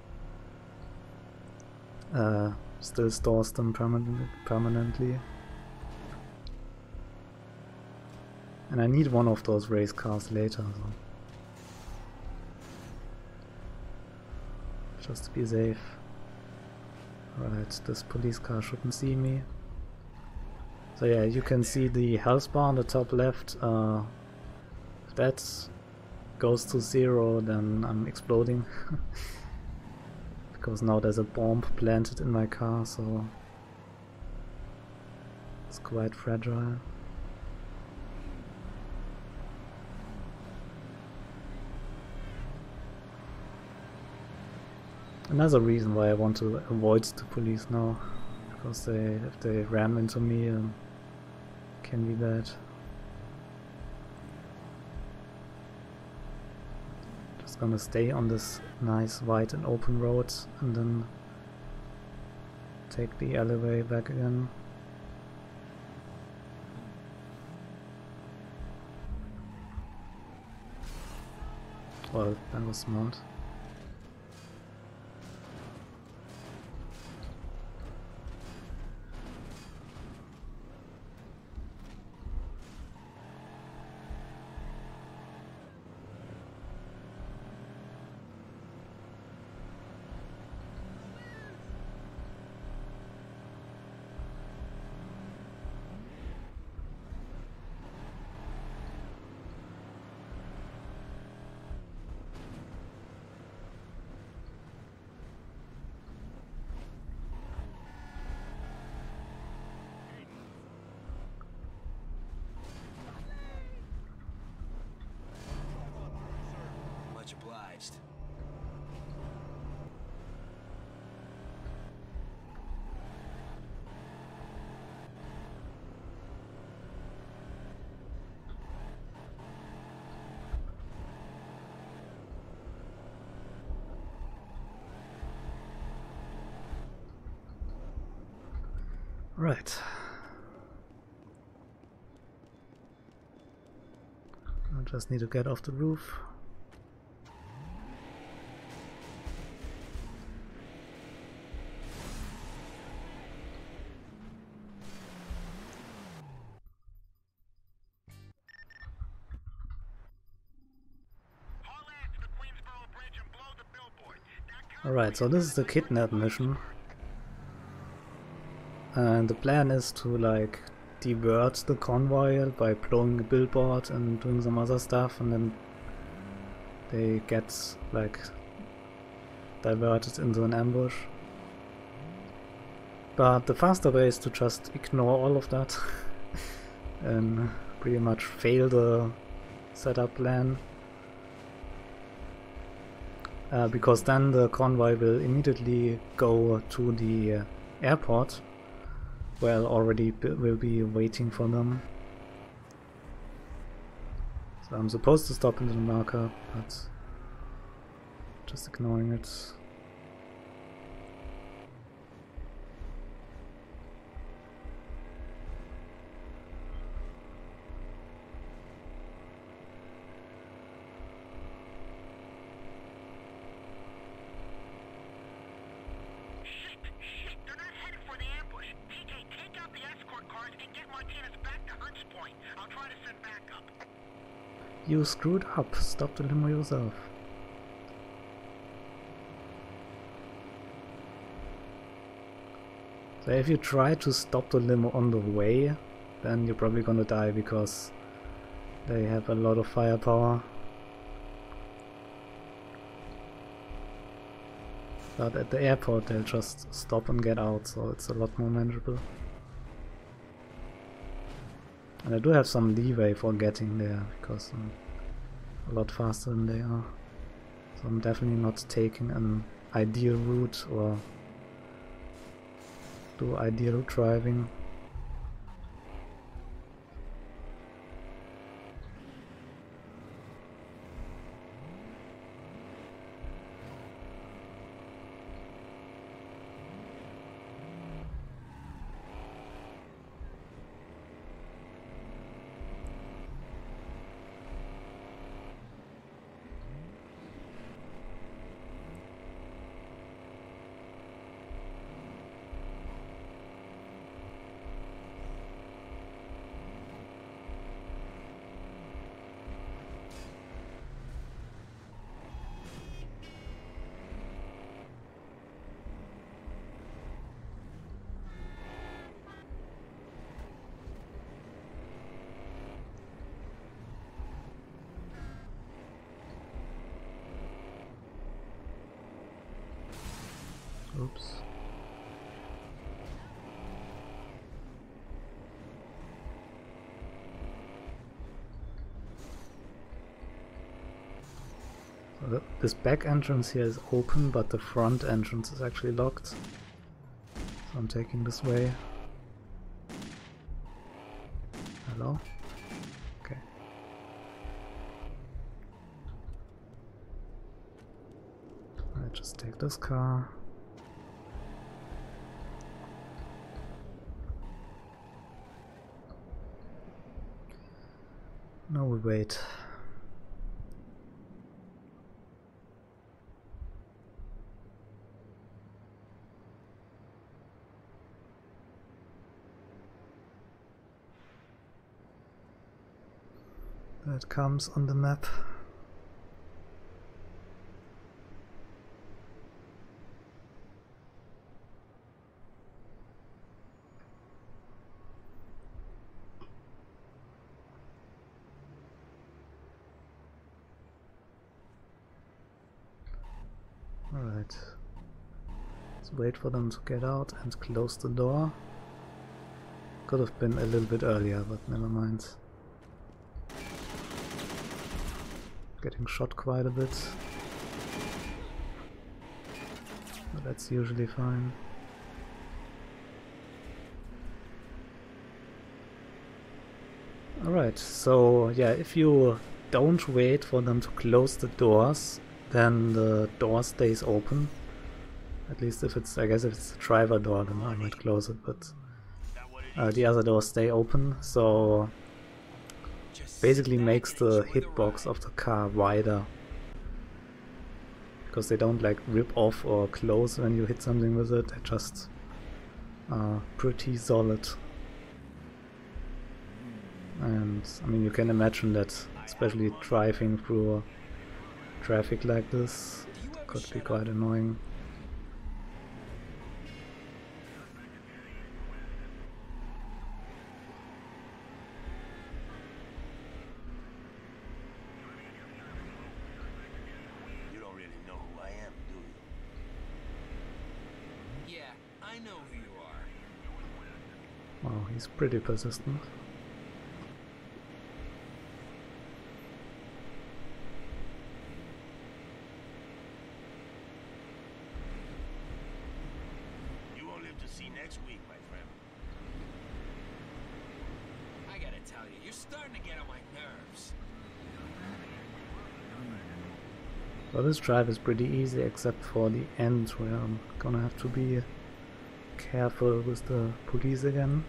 still stores them permanently. And I need one of those race cars later, so. Just to be safe. Right, this police car shouldn't see me. So yeah, you can see the health bar on the top left. If that goes to 0, then I'm exploding. Because now there's a bomb planted in my car, so it's quite fragile. Another reason why I want to avoid the police now, because if they ram into me, can be bad. Just gonna stay on this nice wide and open road and then take the alleyway back again. Well, that was smart. Right. I just need to get off the roof. Alright, so this is the kidnap mission. And the plan is to like divert the convoy by blowing a billboard and doing some other stuff, and then they get like diverted into an ambush. But the faster way is to just ignore all of that and pretty much fail the setup plan. Because then the convoy will immediately go to the airport, where already will be waiting for them. So I'm supposed to stop into the marker, but just ignoring it. You screwed up. Stop the limo yourself. So if you try to stop the limo on the way, then you're probably gonna die because they have a lot of firepower. But at the airport they'll just stop and get out, so it's a lot more manageable. And I do have some leeway for getting there, because I'm a lot faster than they are. So I'm definitely not taking an ideal route or do ideal driving. Oops. So this back entrance here is open, but the front entrance is actually locked. So I'm taking this way. Hello? Okay. I just take this car. No, we wait. That comes on the map. Alright, let's wait for them to get out and close the door. Could have been a little bit earlier, but never mind. Getting shot quite a bit, but that's usually fine. Alright, so yeah, if you don't wait for them to close the doors, then the door stays open. At least if it's, I guess if it's the driver door, then I might close it, but the other doors stay open, so basically makes the hitbox of the car wider. Because they don't like rip off or close when you hit something with it, they just are pretty solid. And I mean, you can imagine that, especially driving through traffic like this, could be quite annoying. You don't really know who I am, do you? Yeah, I know who you are. Wow, he's pretty persistent. You won't live to see next week, my friend. I gotta tell you, you're starting to get on my nerves. Well, this drive is pretty easy except for the end, where I'm gonna have to be careful with the police again.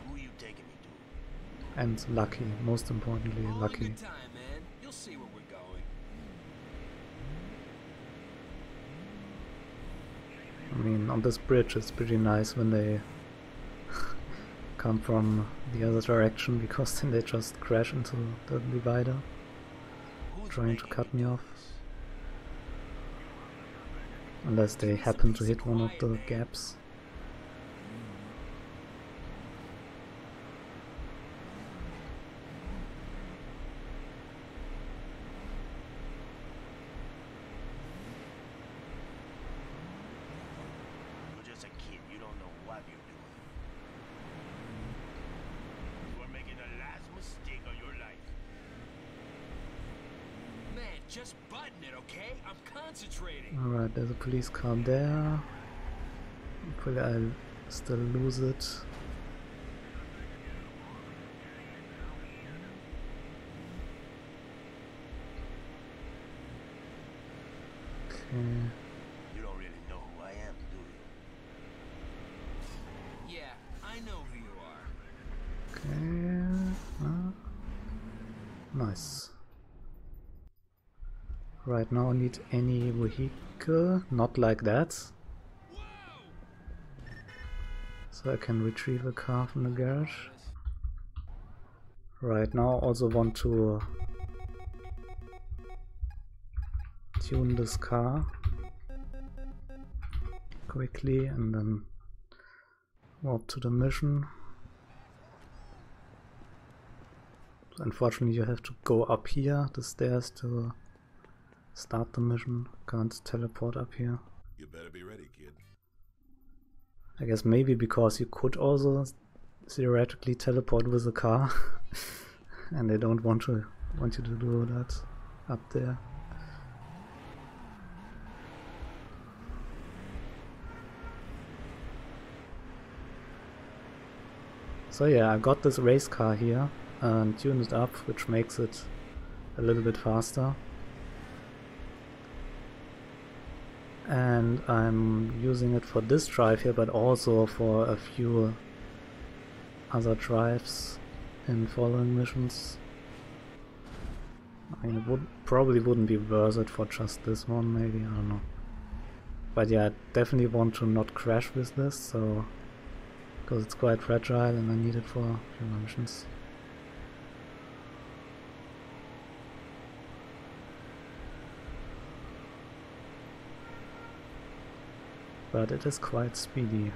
Who are you taking me to? And lucky, most importantly, All in lucky. good time, man. You'll see where we're going. I mean, on this bridge it's pretty nice when they come from the other direction, because then they just crash into the divider, Who's trying to making cut me me do off. this? Unless they happen to hit one of the gaps. You're just a kid. You don't know what you're doing. You are making the last mistake of your life. Man, just button it, okay? I'm concentrating. Alright, there's a police car there. Hopefully I'll still lose it. Okay. You don't really know who I am, do you? Yeah, I know who you are. Okay. Nice. Right now I need any vehicle, not like that. So I can retrieve a car from the garage. Right now I also want to tune this car quickly and then warp to the mission. Unfortunately you have to go up here, the stairs, to start the mission. Can't teleport up here. You better be ready, kid. I guess maybe because you could also theoretically teleport with a car and they don't want you to do that up there. So yeah, I got this race car here and tuned it up, which makes it a little bit faster. And I'm using it for this drive here, but also for a few other drives in following missions. I mean, it probably wouldn't be worth it for just this one, maybe, I don't know. But yeah, I definitely want to not crash with this, so because it's quite fragile and I need it for a few missions. But it is quite speedy.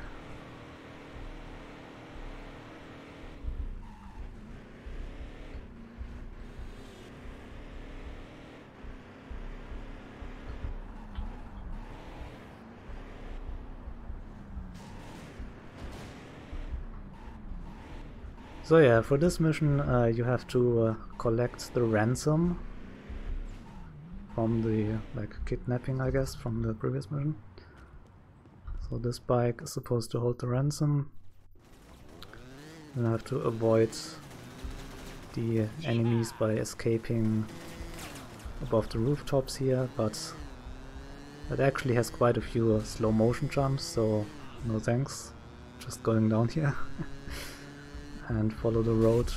So yeah, for this mission you have to collect the ransom from the kidnapping, I guess, from the previous mission. So this bike is supposed to hold the ransom. And I have to avoid the enemies by escaping above the rooftops here, but It actually has quite a few slow motion jumps, so no thanks. Just going down here and follow the road.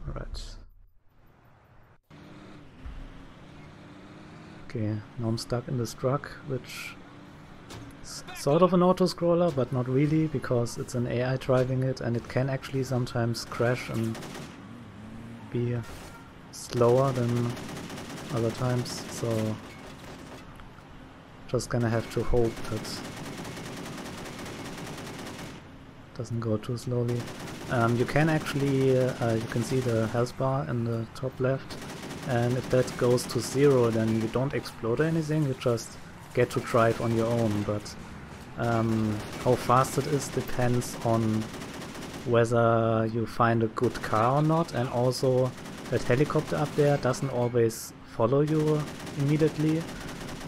Alright. Okay, now I'm stuck in this truck, which is sort of an auto-scroller, but not really, because it's an AI driving it, and it can actually sometimes crash and be slower than other times, so just gonna have to hope that it doesn't go too slowly. You can actually, you can see the health bar in the top left, and if that goes to 0 then you don't explode or anything, you just get to drive on your own, but how fast it is depends on whether you find a good car or not, and also that helicopter up there doesn't always follow you immediately,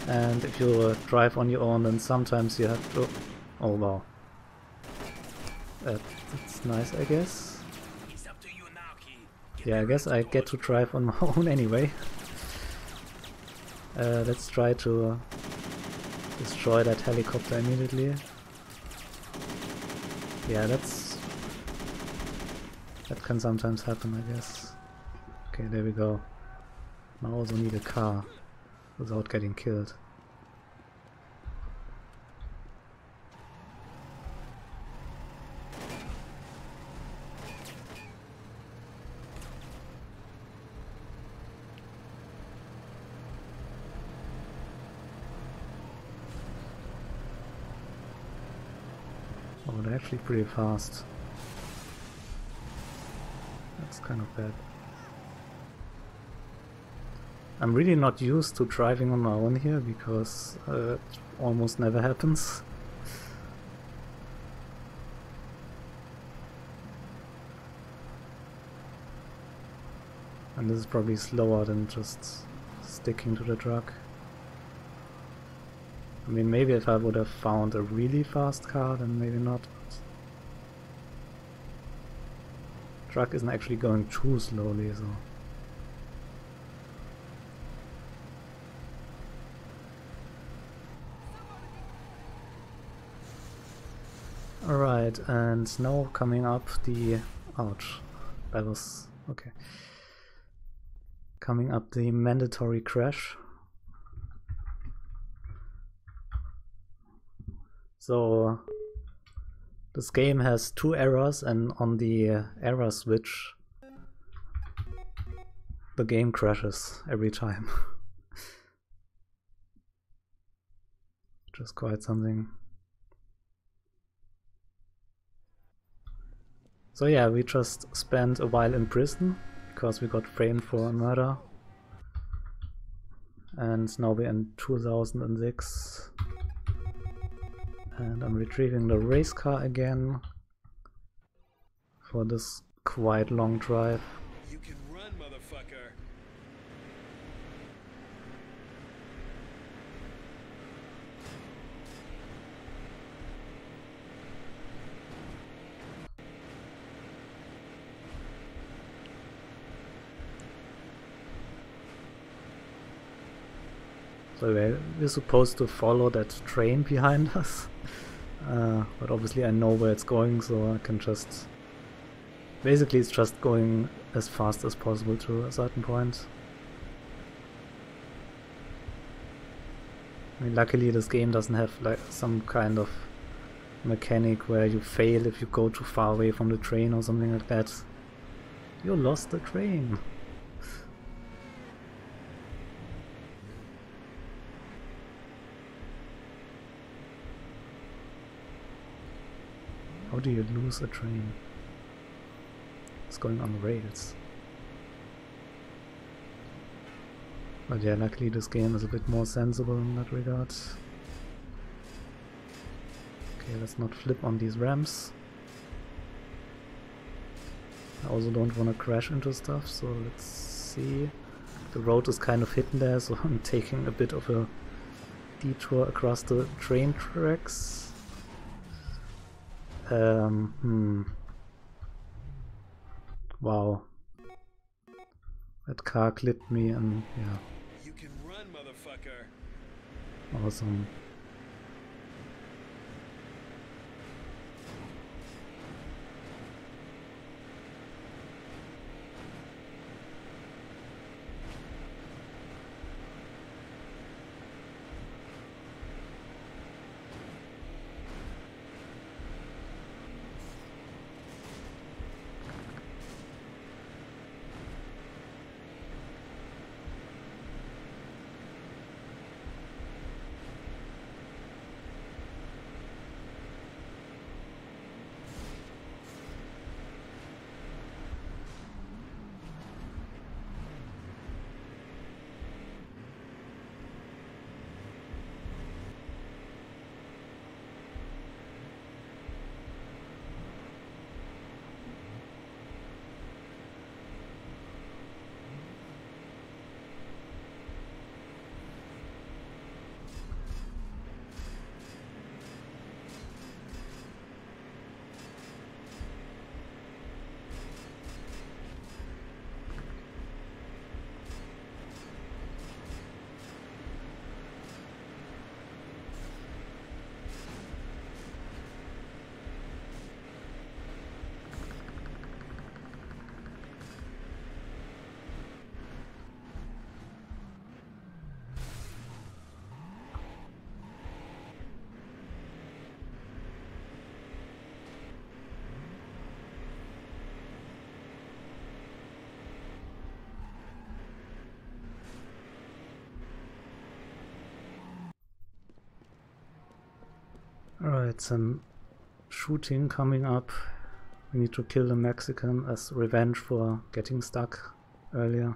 and if you drive on your own then sometimes you have to... Oh wow. That's nice, I guess. It's up to you now, kid. Yeah, I guess I get to drive on my own anyway. Let's try to destroy that helicopter immediately. Yeah, that can sometimes happen, I guess. Okay, there we go. I also need a car without getting killed. Oh, they're actually pretty fast. That's kind of bad. I'm really not used to driving on my own here, because it almost never happens. And this is probably slower than just sticking to the truck. I mean, maybe if I would have found a really fast car, then maybe not. Truck isn't actually going too slowly, so... Alright, and now coming up the... Ouch. That was... okay. Coming up the mandatory crash. So this game has 2 errors, and on the error switch the game crashes every time. Which is quite something. So yeah, we just spent a while in prison because we got framed for a murder. And now we're in 2006. And I'm retrieving the race car again for this quite long drive. You can run, motherfucker. So we're supposed to follow that train behind us. But obviously I know where it's going, so I can just... Basically it's just going as fast as possible to a certain point. I mean, luckily this game doesn't have like some kind of mechanic where you fail if you go too far away from the train or something like that. You lost the train! How do you lose a train? It's going on rails. But yeah, luckily this game is a bit more sensible in that regard. Okay, let's not flip on these ramps. I also don't want to crash into stuff, so let's see. The road is kind of hidden there, so I'm taking a bit of a detour across the train tracks. Wow. That car clipped me and yeah. You can run, motherfucker. Awesome. Alright, some shooting coming up. We need to kill the Mexican as revenge for getting stuck earlier.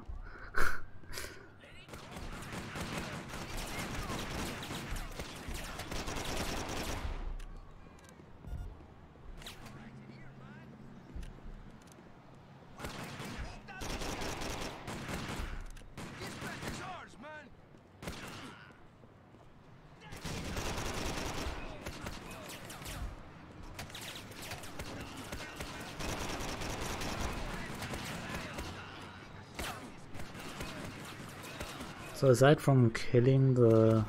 So aside from killing the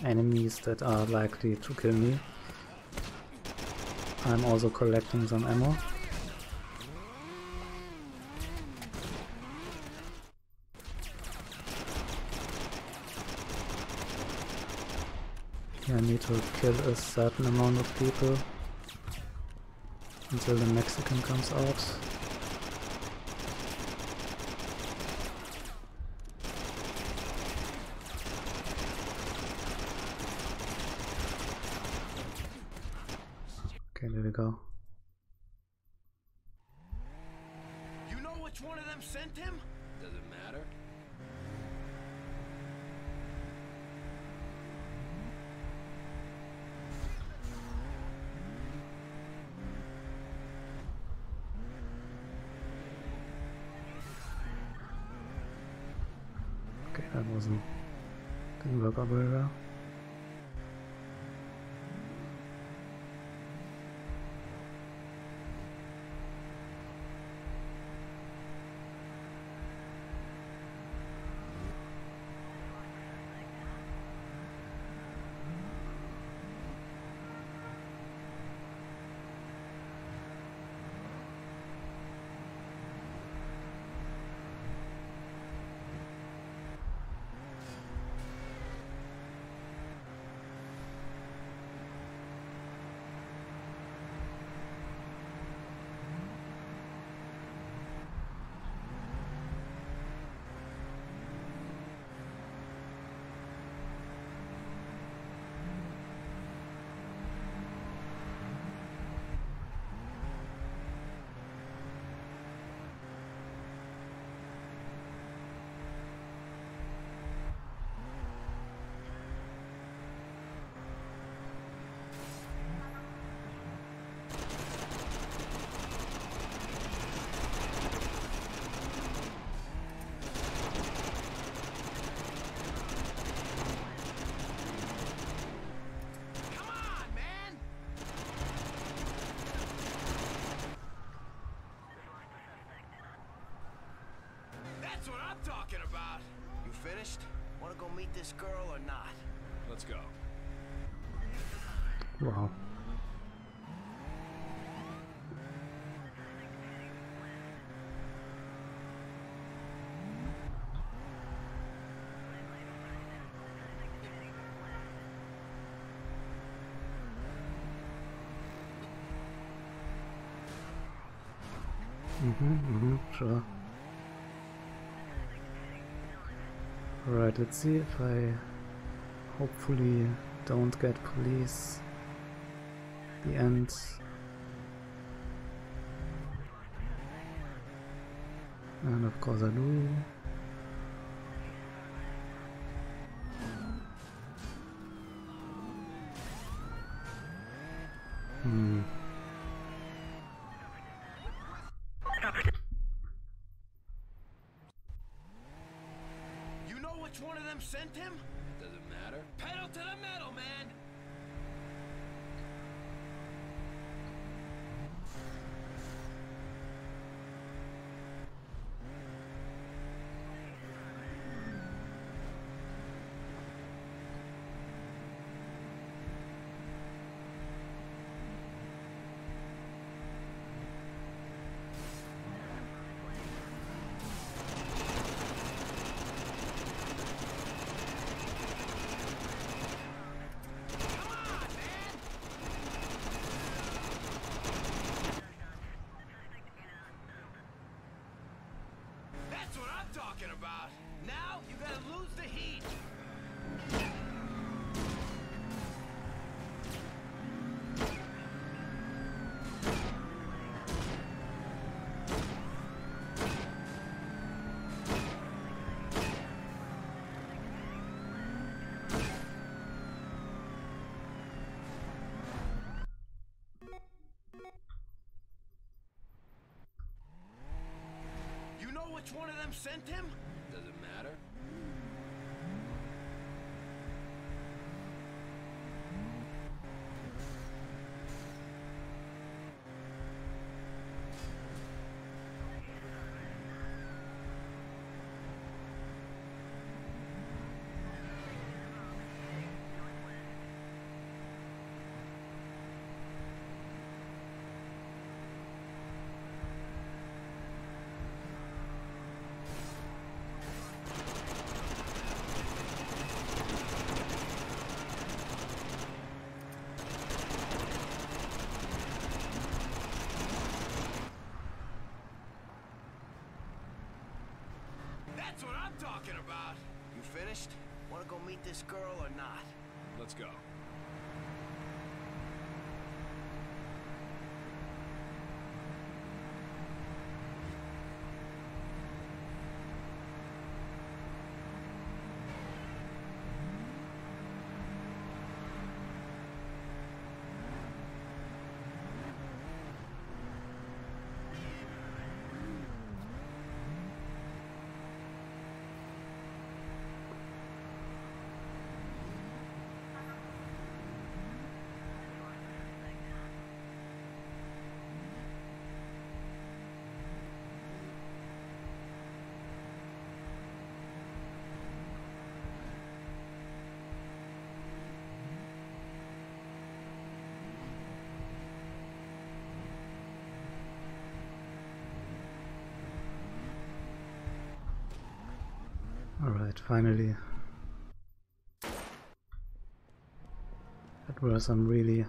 enemies that are likely to kill me, I'm also collecting some ammo. I need to kill a certain amount of people until the Mexican comes out. Okay, there we go. You know which one of them sent him? Does it matter? Okay, that didn't work out very well. finished? Want to go meet this girl or not? Let's go. Wow. Sure. Alright, let's see if I hopefully don't get police. The end. And of course I do. You know which one of them sent him? Does it matter? Pedal to the metal, man! That's what I'm talking about. Now you gotta lose the heat. You know which one of them sent him? Does it matter? That's what I'm talking about. You finished? Want to go meet this girl or not? Let's go. Alright, finally. That were some really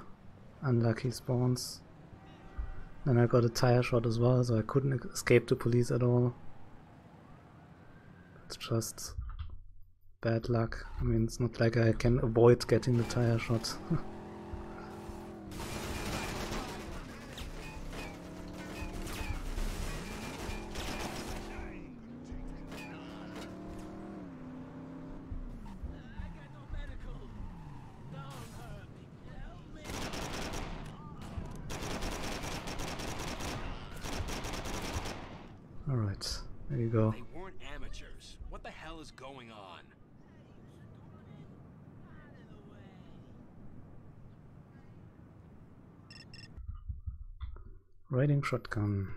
unlucky spawns. Then I got a tire shot as well, so I couldn't escape the police at all. It's just bad luck. I mean, it's not like I can avoid getting the tire shot. Alright, there you go. They weren't amateurs. What the hell is going on? Riding shotgun.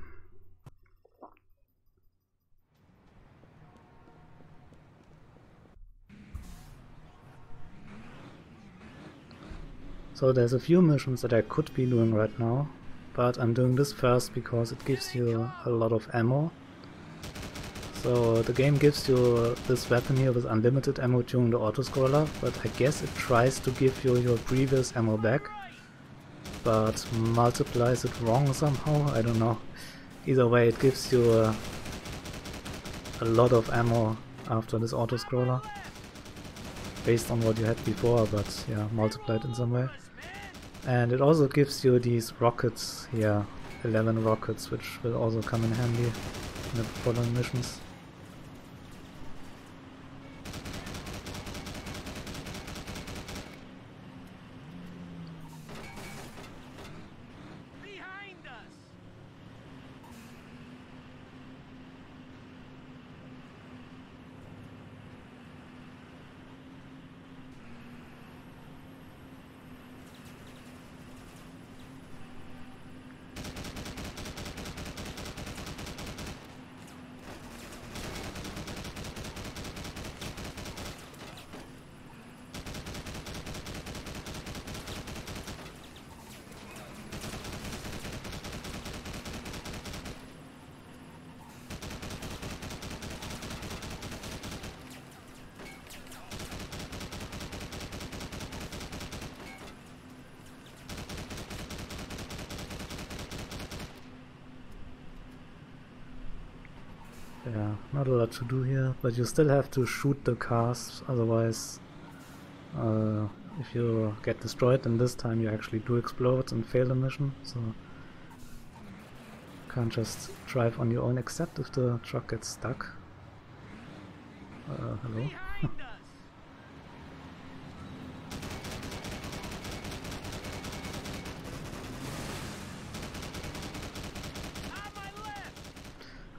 So there's a few missions that I could be doing right now, but I'm doing this first because it gives you a lot of ammo. So the game gives you this weapon here with unlimited ammo during the autoscroller, but I guess it tries to give you your previous ammo back, but multiplies it wrong somehow, I don't know. Either way, it gives you a lot of ammo after this autoscroller, based on what you had before, but yeah, multiplied in some way. And it also gives you these rockets here, 11 rockets, which will also come in handy in the following missions. Yeah, not a lot to do here, but you still have to shoot the cars, otherwise if you get destroyed, then this time you actually do explode and fail the mission, so you can't just drive on your own except if the truck gets stuck. Hello?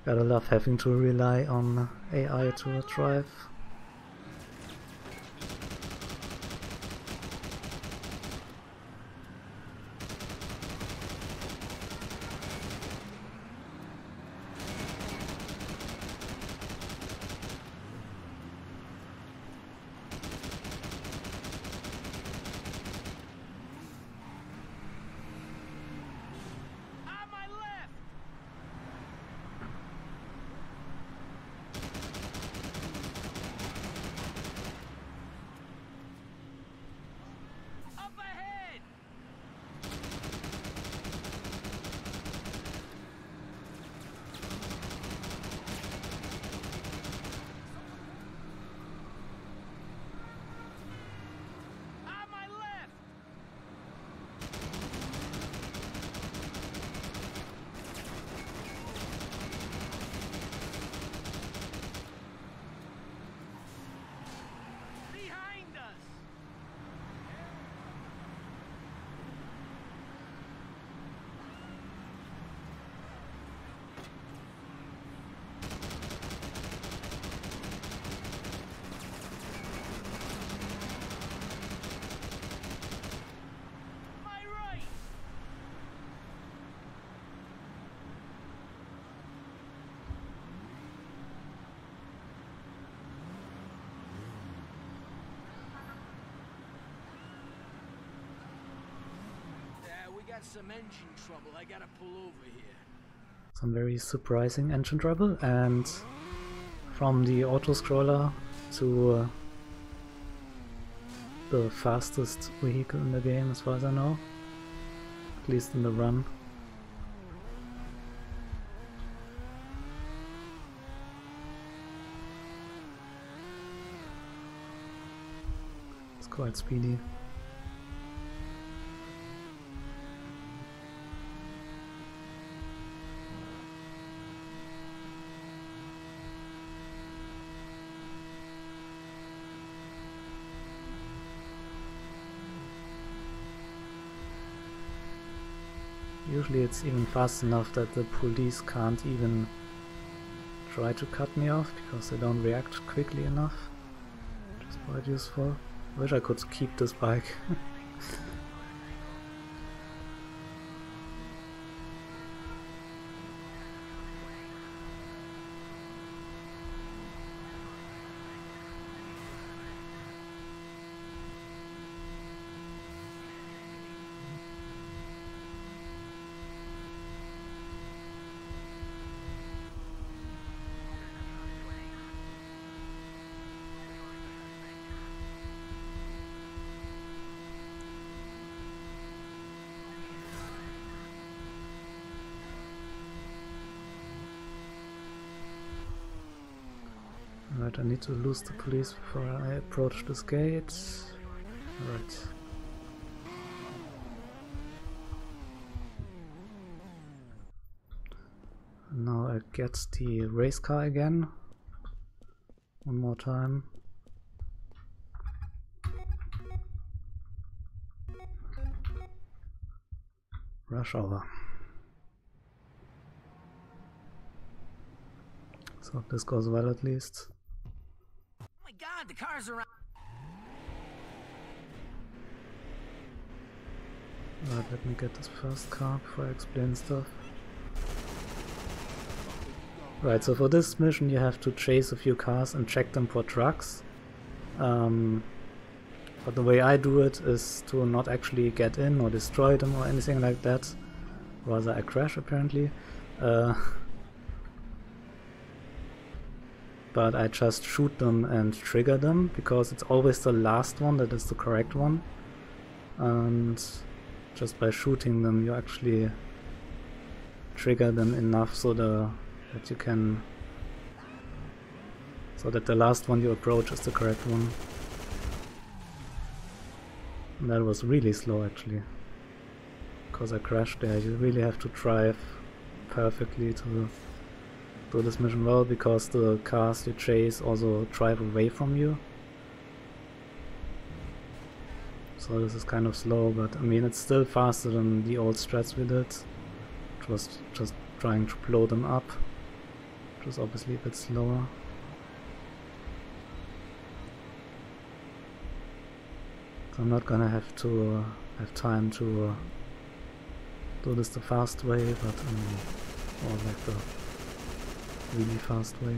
Gotta love having to rely on AI to drive. Got some engine trouble. I gotta pull over here. Some very surprising engine trouble, and from the autoscroller to the fastest vehicle in the game as far as I know, at least in the run. It's quite speedy. Usually it's even fast enough that the police can't even try to cut me off because they don't react quickly enough. Which is quite useful. Wish I could keep this bike. Right, I need to lose the police before I approach this gate. Right. Now I get the race car again. One more time. Rush hour. So if this goes well at least. Oh my god, the cars are around. Right, let me get this first car before I explain stuff. Right, so for this mission you have to chase a few cars and check them for trucks. But the way I do it is to not actually get in or destroy them or anything like that. Rather I crash apparently. But I just shoot them and trigger them, because it's always the last one that is the correct one. And just by shooting them you actually trigger them enough so that you can, so that the last one you approach is the correct one. And that was really slow actually, because I crashed there. You really have to drive perfectly to do this mission well, because the cars you chase also drive away from you. So this is kind of slow, but I mean it's still faster than the old strats we did, which was just trying to blow them up, which was obviously a bit slower. So I'm not gonna have time to do this the fast way, but or like the really fast way.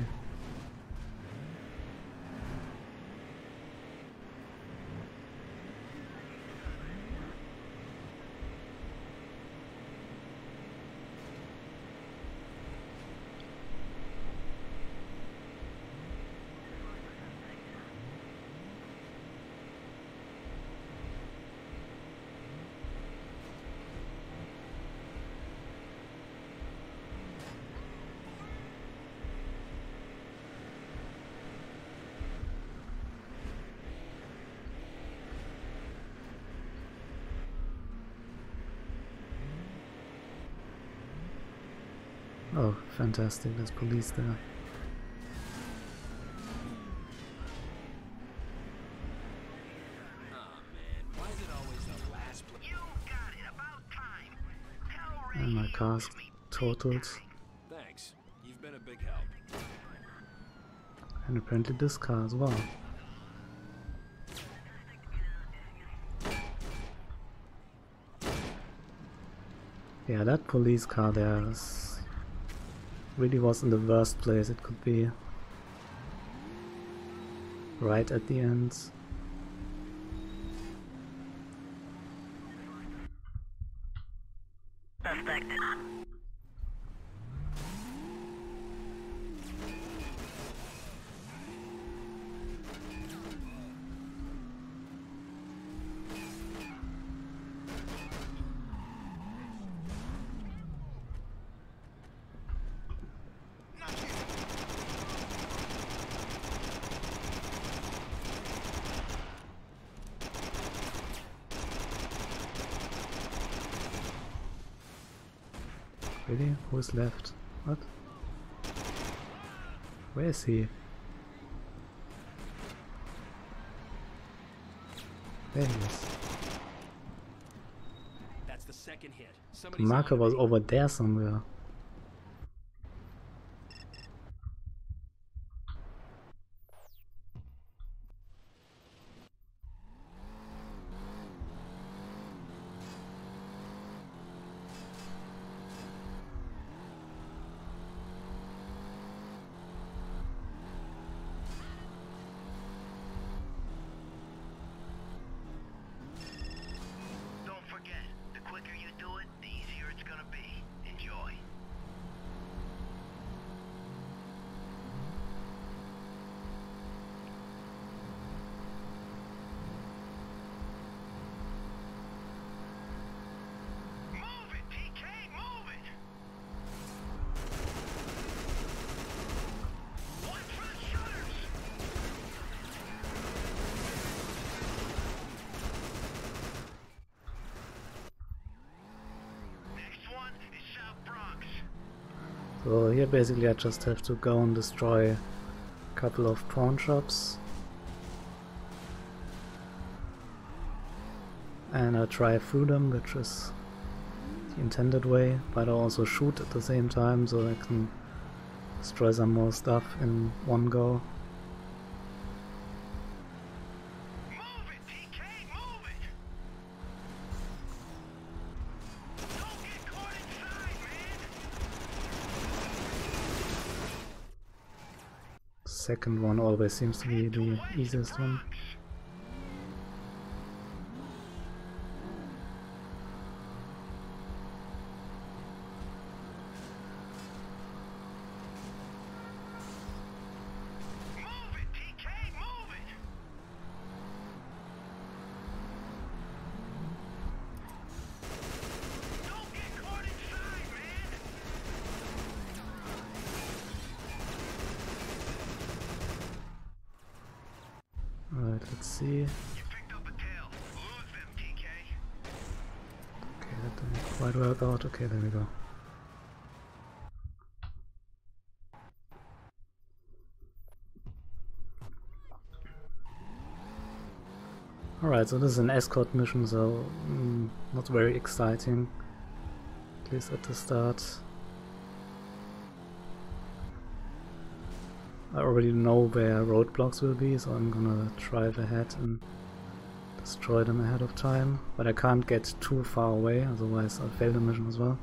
Oh, fantastic, there's police there. Oh man, why is it always the last place? You got it, about time. Hell And my car's totaled. Thanks. You've been a big help. And apparently this car as well. Yeah, that police car there really was in the worst place it could be. Right at the end. Suspect. Really? Who's left? What? Where is he? There he is. That's the second hit. The Somebody's marker on was me. over there somewhere. Don't forget, the quicker you do it, the easier it's gonna be. Enjoy. So here basically I just have to go and destroy a couple of pawn shops. And I drive through them, which is the intended way, but I also shoot at the same time so I can destroy some more stuff in one go. Move it, PK, move it! Don't get caught inside, man! Second one always seems to be the easiest one. Alright, let's see. You picked up a tail. Lose them, PK. Okay, that didn't quite work out. Okay, there we go. Alright, so this is an escort mission, so not very exciting, at least at the start. I already know where roadblocks will be, so I'm gonna drive ahead and destroy them ahead of time. But I can't get too far away, otherwise I'll fail the mission as well.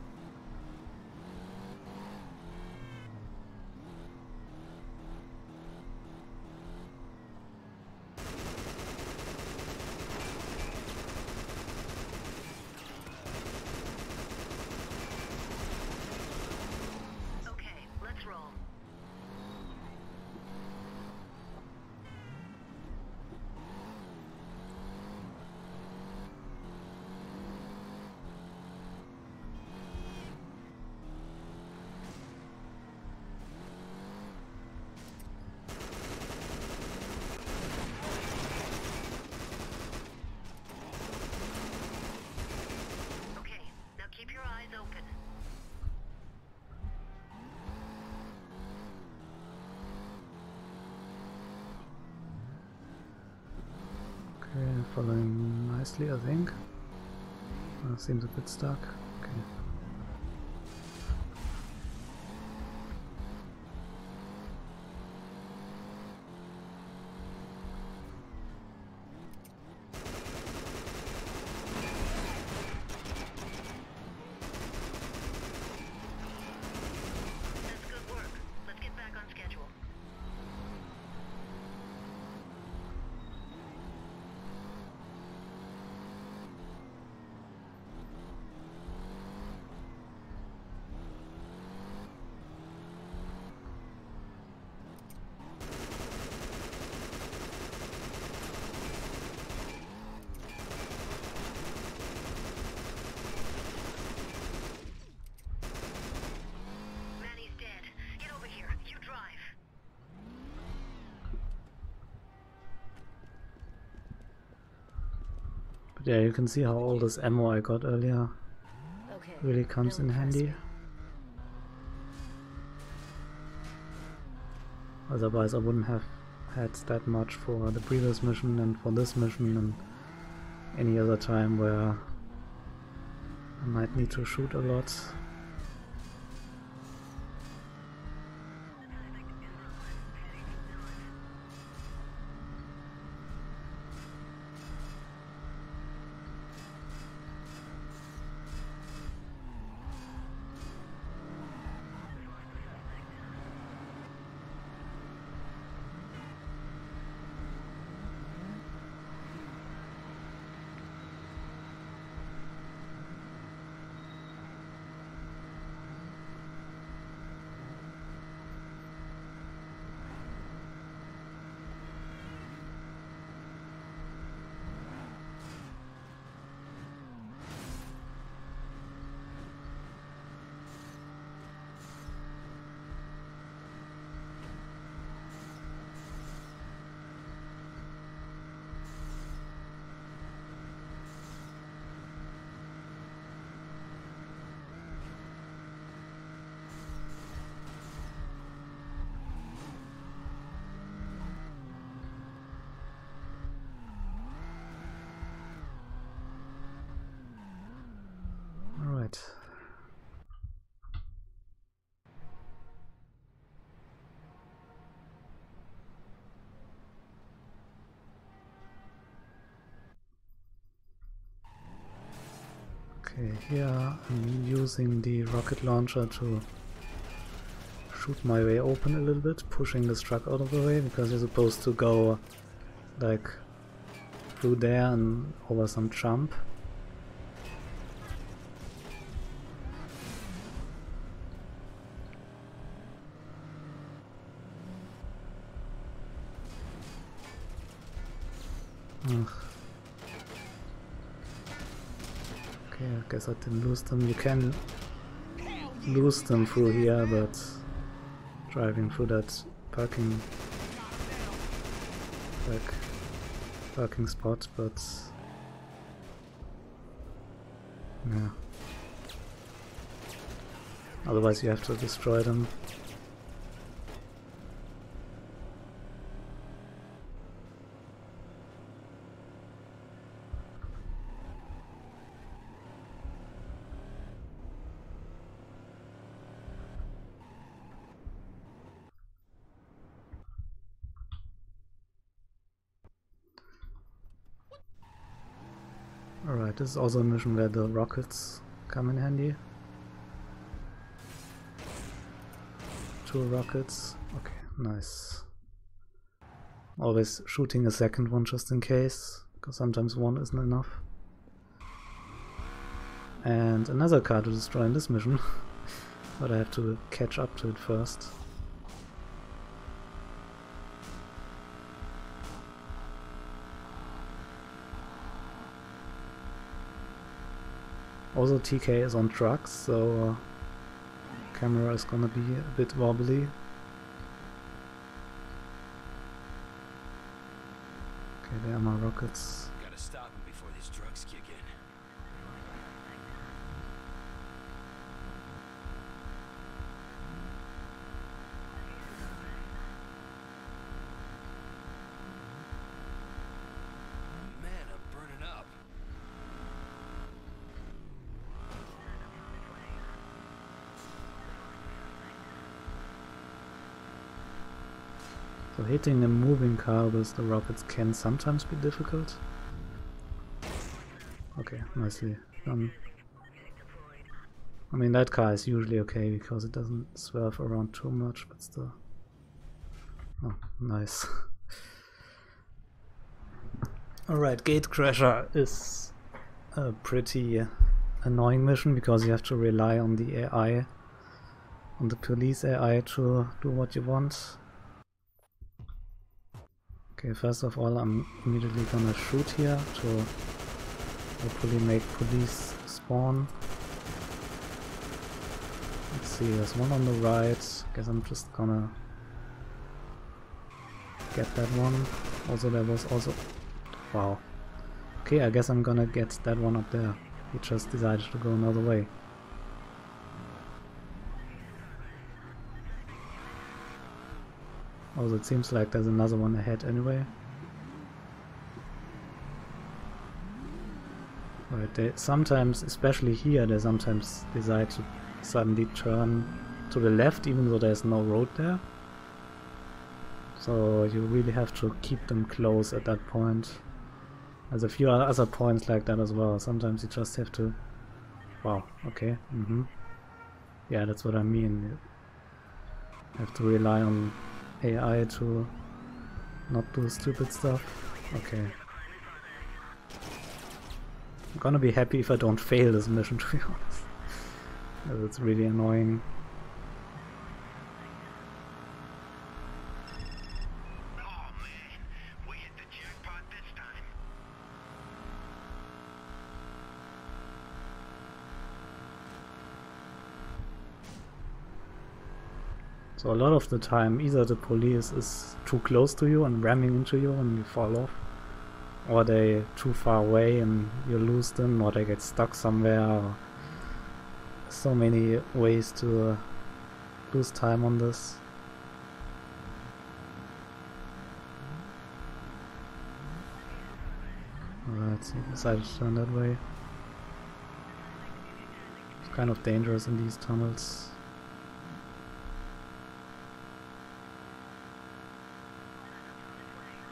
Okay, let's roll. Okay, now keep your eyes open. Okay, following nicely, I think. Seems a bit stuck. Okay. That's good work. Let's get back on schedule. Manny's dead. Get over here. You drive. But yeah, you can see how all this ammo I got earlier Okay. really comes in handy. Otherwise I wouldn't have had that much for the previous mission and for this mission and any other time where I might need to shoot a lot. Okay, here I'm using the rocket launcher to shoot my way open a little bit, pushing this truck out of the way, because you're supposed to go like through there and over some jump. Ugh. Okay, I guess I didn't lose them. You can lose them through here, but driving through that parking spot, but yeah. Otherwise you have to destroy them. Alright, this is also a mission where the rockets come in handy. 2 rockets. Okay, nice. Always shooting a second one just in case, because sometimes one isn't enough. And another car to destroy in this mission, but I have to catch up to it first. Also TK is on trucks, so camera is gonna be a bit wobbly. Okay, there are my rockets. Gotta stop him before these drugs kick in. Man, I'm burning up. So hitting a moving car with the rockets can sometimes be difficult. Okay, nicely done. I mean, that car is usually okay because it doesn't swerve around too much, but still. Oh, nice. Alright, Gatecrasher is a pretty annoying mission because you have to rely on the AI, on the police AI to do what you want. Okay, first of all, I'm immediately gonna shoot here to hopefully make police spawn. Let's see, there's one on the right. Guess I'm just gonna get that one. Also, there was also... Wow. Okay, I guess I'm gonna get that one up there. He just decided to go another way. Also, it seems like there's another one ahead anyway. Right, they sometimes, especially here, they sometimes decide to suddenly turn to the left even though there's no road there. So you really have to keep them close at that point. There's a few other points like that as well. Sometimes you just have to... Wow, okay. Yeah, that's what I mean. You have to rely on AI to not do stupid stuff. Okay. I'm gonna be happy if I don't fail this mission, to be honest. Because it's really annoying. Oh man, we hit the jackpot this time. So a lot of the time either the police is too close to you and ramming into you and you fall off, or they too far away and you lose them, or they get stuck somewhere. Or so many ways to lose time on this. Alright, so he decided to turn that way. It's kind of dangerous in these tunnels.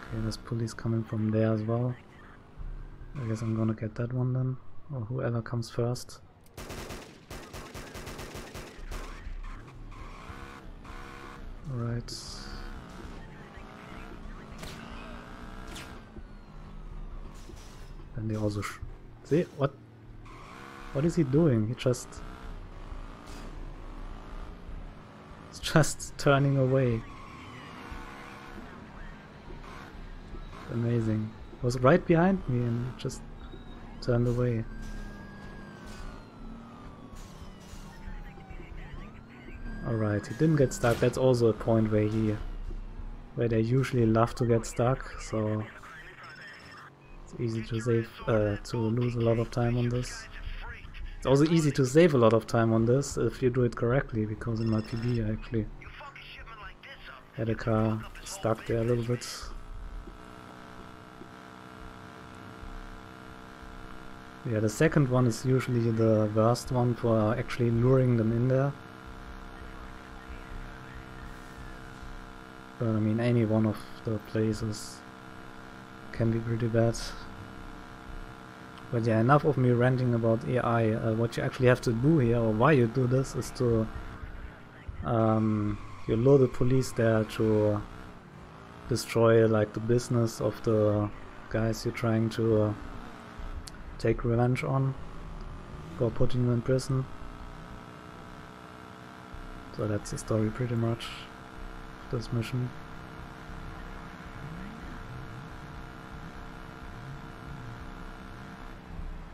Okay, there's police coming from there as well. I guess I'm gonna get that one then. or whoever comes first. Alright. Then they also see what? What is he doing? He's just turning away. Amazing. He was right behind me and just turned away. Alright, he didn't get stuck. That's also a point where they usually love to get stuck, so it's easy to to lose a lot of time on this. It's also easy to save a lot of time on this if you do it correctly, because in my PB I actually had a car stuck there a little bit. Yeah, the second one is usually the worst one for actually luring them in there. But I mean, any one of the places can be pretty bad. But yeah, enough of me ranting about AI. What you actually have to do here, or why you do this, is to you lure the police there to destroy like the business of the guys you're trying to take revenge on for putting you in prison. So that's the story pretty much of this mission.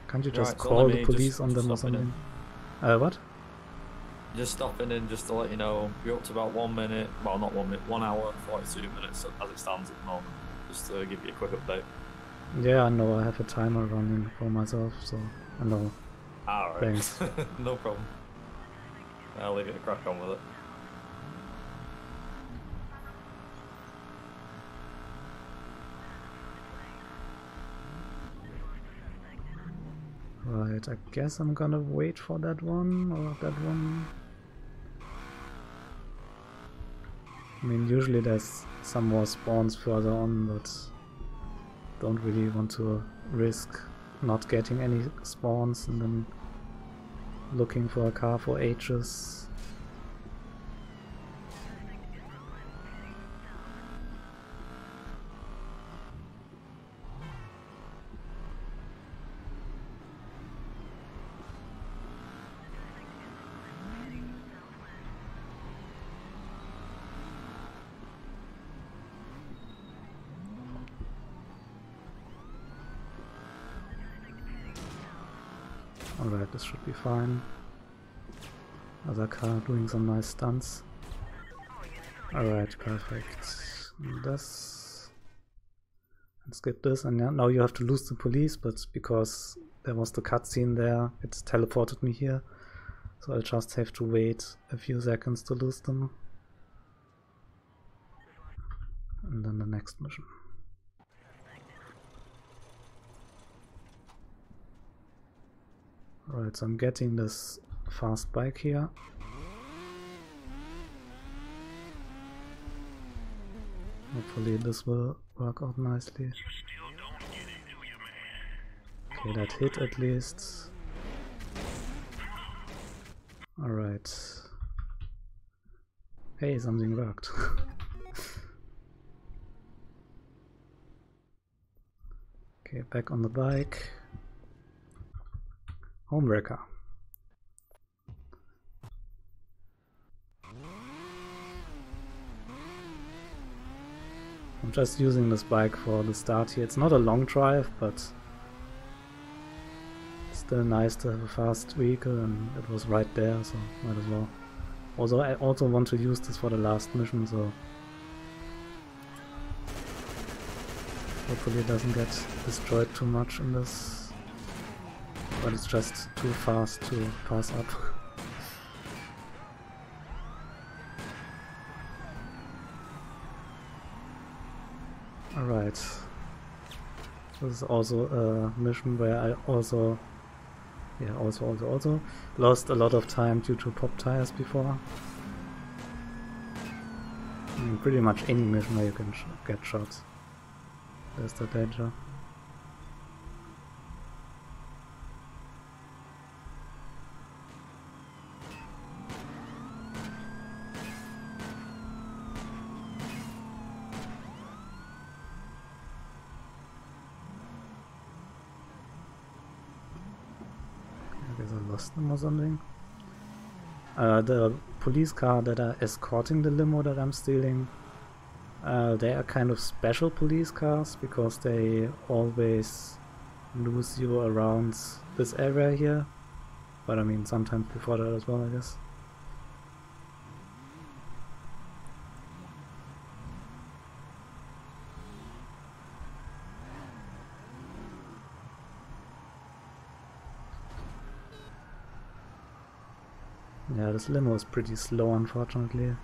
Can't you just call the police on them or something? What? Just stopping in just to let you know, you're up to about 1 minute, well not 1 minute, 1 hour and 42 minutes as it stands at the moment, just to give you a quick update. Yeah, I know, I have a timer running for myself, so I know. Alright, thanks. No problem. I'll leave you to crack on with it. Right, I guess I'm gonna wait for that one, or that one. I mean, usually there's some more spawns further on, but don't really want to risk not getting any spawns and then looking for a car for ages. Alright, this should be fine. Other car doing some nice stunts. Alright, perfect. This. And skip this, and now you have to lose the police, but because there was the cutscene there, it teleported me here. So I'll just have to wait a few seconds to lose them. And then the next mission. Alright, so I'm getting this fast bike here. Hopefully this will work out nicely. Okay, that hit at least. Alright. Hey, something worked. Okay, back on the bike. Homewrecker. I'm just using this bike for the start here. It's not a long drive, but it's still nice to have a fast vehicle, and it was right there, so might as well. Also, I also want to use this for the last mission, so hopefully it doesn't get destroyed too much in this. But it's just too fast to pass up. Alright. This is also a mission where I also lost a lot of time due to pop tires before. I mean, pretty much any mission where you can get shot. There's the danger. I lost them or something. The police car that are escorting the limo that I'm stealing, they are kind of special police cars because they always lose you around this area here. But I mean, sometimes before that as well, I guess. Yeah, this limo is pretty slow, unfortunately.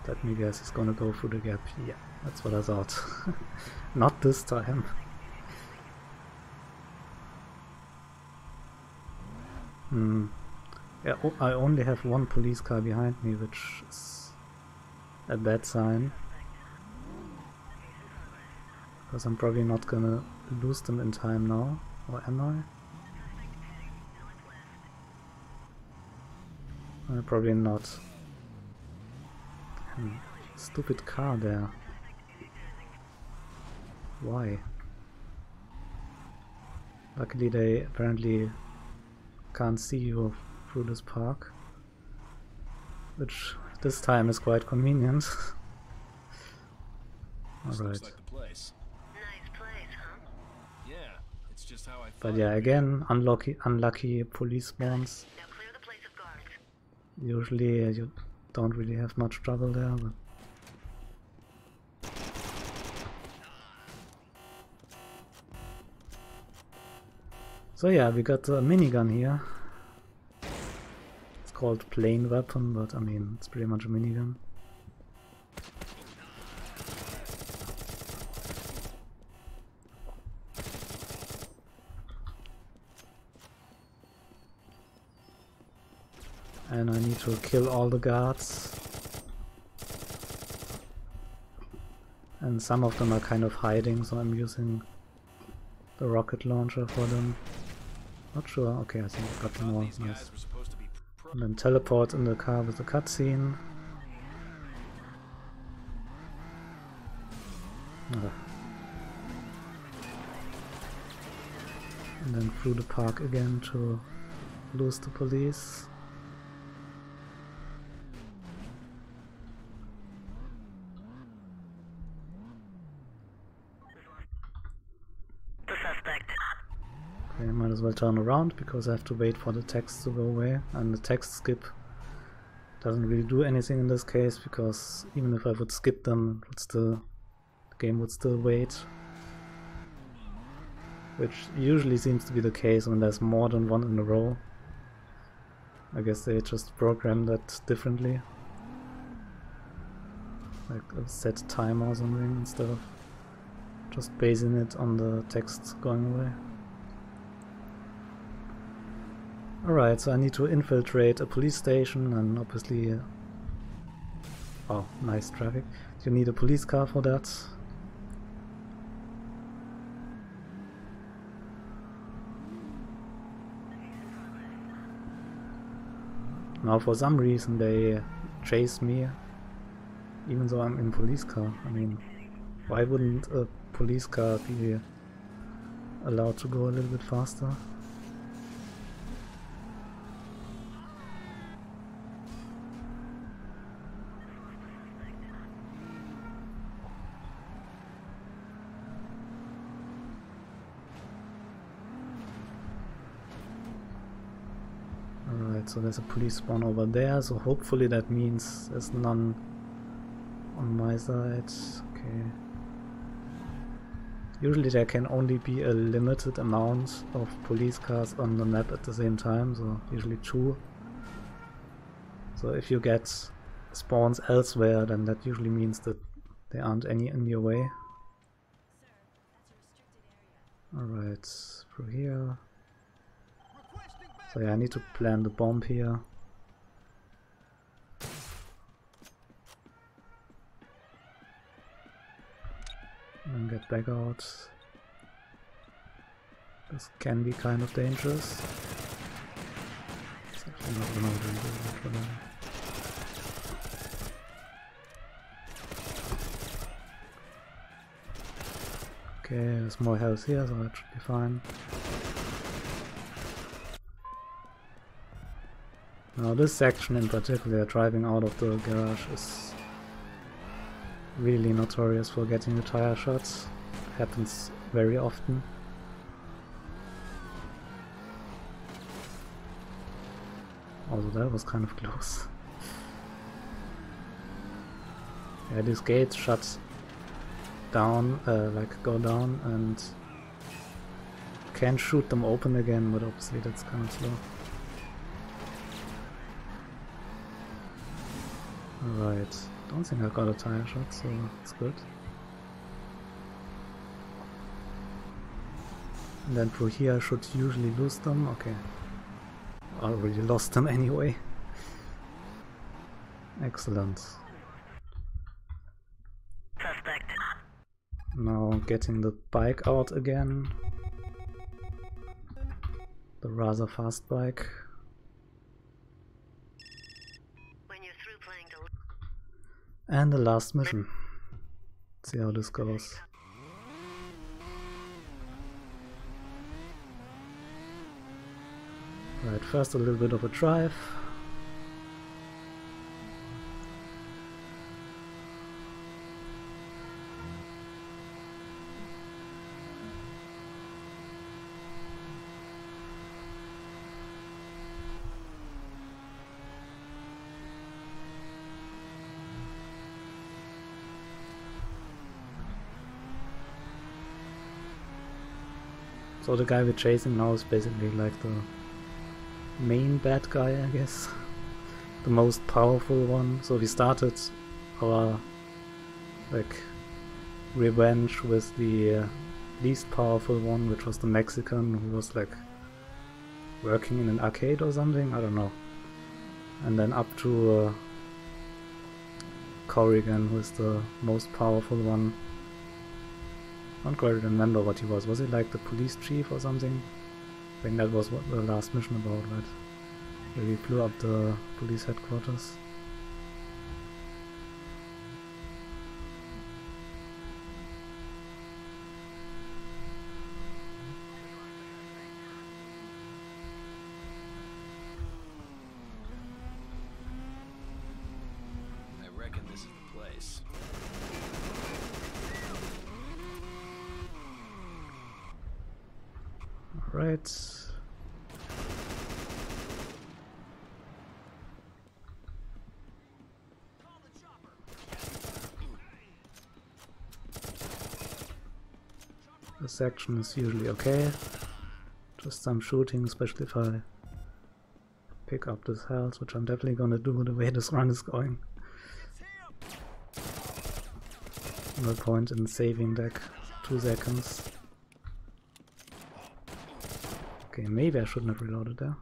Let me guess, he's gonna go through the gap. Yeah, that's what I thought. Not this time. Yeah, I only have one police car behind me, which is a bad sign. Because I'm probably not gonna lose them in time now. Or am I? Probably not. Stupid car there. Why? Luckily they apparently can't see you through this park, which this time is quite convenient. Alright. Like the place. Nice place, huh? Yeah, it's just how I But thought yeah, it again, unlucky police spawns. Now clear the place of guards. Usually you don't really have much trouble there, but so yeah, we got a minigun here. It's called plain weapon, but I mean, it's pretty much a minigun. And I need to kill all the guards. And some of them are kind of hiding, so I'm using the rocket launcher for them. Not sure. Okay, I think I got them all. these Nice. guys were supposed to be And then teleport in the car with the cutscene. And then through the park again to lose the police. The suspect. Okay, might as well turn around because I have to wait for the text to go away, and the text skip doesn't really do anything in this case because even if I would skip them, it would still, the game would still wait, which usually seems to be the case when there's more than one in a row. I guess they just program that differently, like a set timer or something instead of just basing it on the text going away. Alright, so I need to infiltrate a police station, and obviously... oh, nice traffic. You need a police car for that. Now for some reason they chase me, even though I'm in police car. I mean, why wouldn't a police car be allowed to go a little bit faster? Alright, so there's a police spawn over there, so hopefully that means there's none on my side. Okay. Usually there can only be a limited amount of police cars on the map at the same time, so usually 2. So if you get spawns elsewhere, then that usually means that there aren't any in your way. Alright, through here. So yeah, I need to plant the bomb here. And get back out. This can be kind of dangerous. It's actually not gonna do much for them. Okay, there's more health here, so that should be fine. Now this section in particular, driving out of the garage, is really notorious for getting the tire shots. Happens very often. Although that was kind of close. Yeah, these gates shut down, like go down, and can shoot them open again, but obviously that's kind of slow. Alright, don't think I got a tire shot, so it's good. And then through here I should usually lose them. Okay, I already lost them anyway. Excellent. Suspect. Now getting the bike out again. The rather fast bike. When you're through playing And the last mission. Let's see how this goes. Right, first a little bit of a drive. So the guy we're chasing now is basically like the main bad guy, I guess. The most powerful one. So we started our like revenge with the least powerful one, which was the Mexican who was like working in an arcade or something, I don't know. And then up to Corrigan, who is the most powerful one. I don't quite remember what he was. Was he like the police chief or something? I think that was what the last mission about, right? Where we flew up the police headquarters. I reckon this is the place. Right. This section is usually okay. Just some shooting, especially if I pick up this health, which I'm definitely gonna do the way this run is going. No point in saving like 2 seconds. Okay, maybe I shouldn't have reloaded there.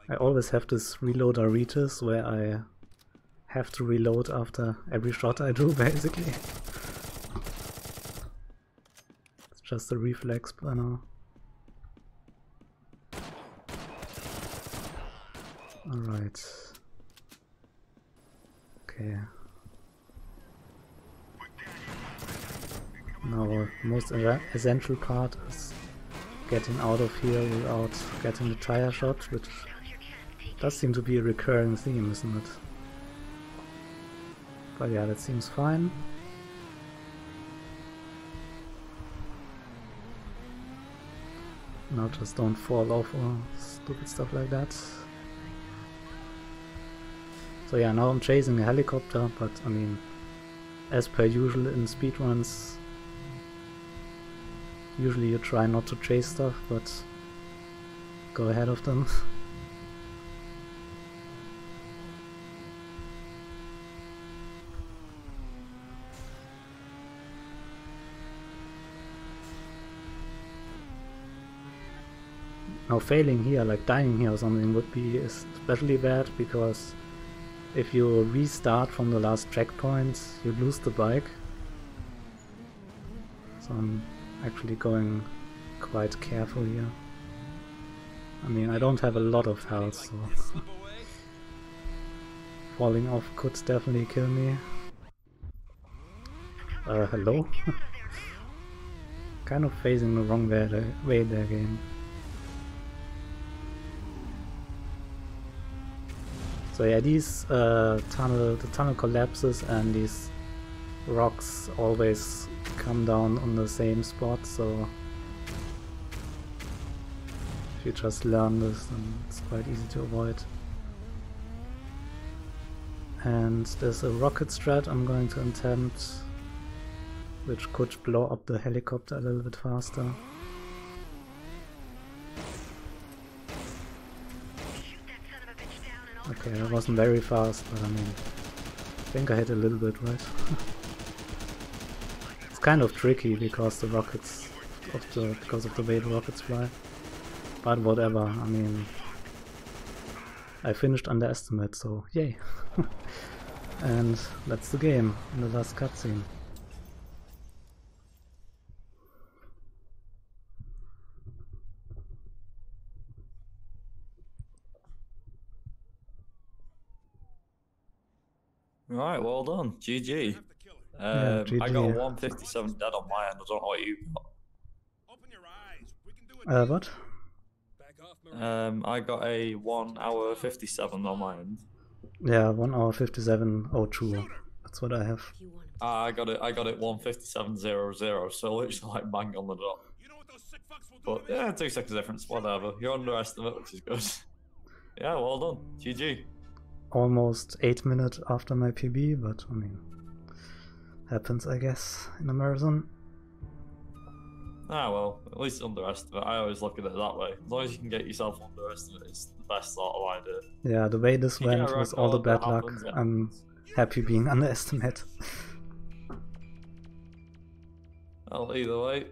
I always have this reload Aritas where I have to reload after every shot I do, basically. It's just a reflex by now. Alright. Okay. Now, the most essential part is getting out of here without getting the tire shot, which does seem to be a recurring theme, isn't it? But yeah, that seems fine. Now just don't fall off or stupid stuff like that. So yeah, now I'm chasing a helicopter, but I mean, as per usual in speedruns, usually you try not to chase stuff, but go ahead of them. Now failing here, like dying here or something, would be especially bad, because if you restart from the last checkpoint, you lose the bike. So I'm actually going quite careful here. I mean, I don't have a lot of health, so falling off could definitely kill me. Hello? Kind of facing the wrong way there, game. So yeah, these the tunnel collapses and these rocks always come down on the same spot, so if you just learn this, then it's quite easy to avoid. And there's a rocket strat I'm going to attempt, which could blow up the helicopter a little bit faster. Okay, I wasn't very fast, but I mean, I think I hit a little bit, right? It's kind of tricky because the rockets, because of the way the rockets fly. But whatever, I mean, I finished underestimate, so yay! And that's the game in the last cutscene. Right, well done. GG. Yeah, GG. I got 157 dead on my end. I don't know what you got. What? I got a 1 hour 57 on my end. Yeah, 1 hour 57:02. That's what I have. I got it 157.00, so literally like bang on the dot. But yeah, 2 seconds difference, whatever. You're underestimate, which is good. Yeah, well done. GG. Almost 8 minutes after my PB, but I mean, happens I guess in a marathon. Ah well, at least underestimate. I always look at it that way. As long as you can get yourself underestimate, it's the best sort of idea. Yeah, the way this went was all the bad luck. Happens, yeah. I'm happy being underestimated. Well, either way,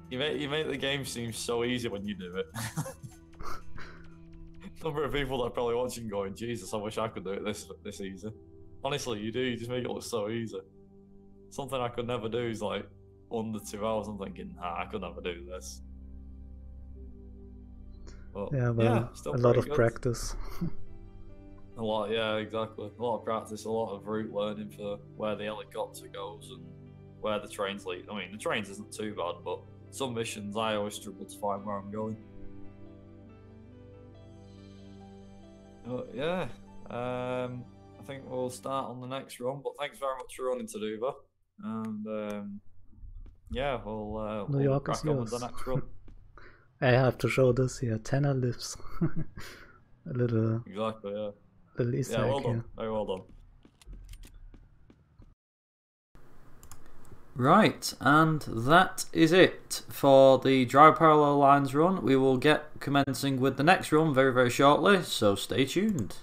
you make the game seem so easy when you do it. Number of people that are probably watching going, Jesus, I wish I could do it this easy. Honestly, you do. You just make it look so easy. Something I could never do is like under 2 hours. I'm thinking, I could never do this. But, yeah, well, still a lot of good. practice. A lot, yeah, exactly. A lot of practice, a lot of route learning for where the helicopter goes and where the trains lead. I mean, the trains isn't too bad, but some missions I always struggle to find where I'm going. But yeah, I think we'll start on the next run. But thanks very much for running Tduva, and yeah, we'll New York crack is on with yours. the next run. I have to show this here. Tanner lives. A little Exactly, yeah. little Easter Yeah, well egg done. here. Very well done. Right, and that is it for the Drive Parallel Lines run. We will get commencing with the next run very, very shortly, so stay tuned.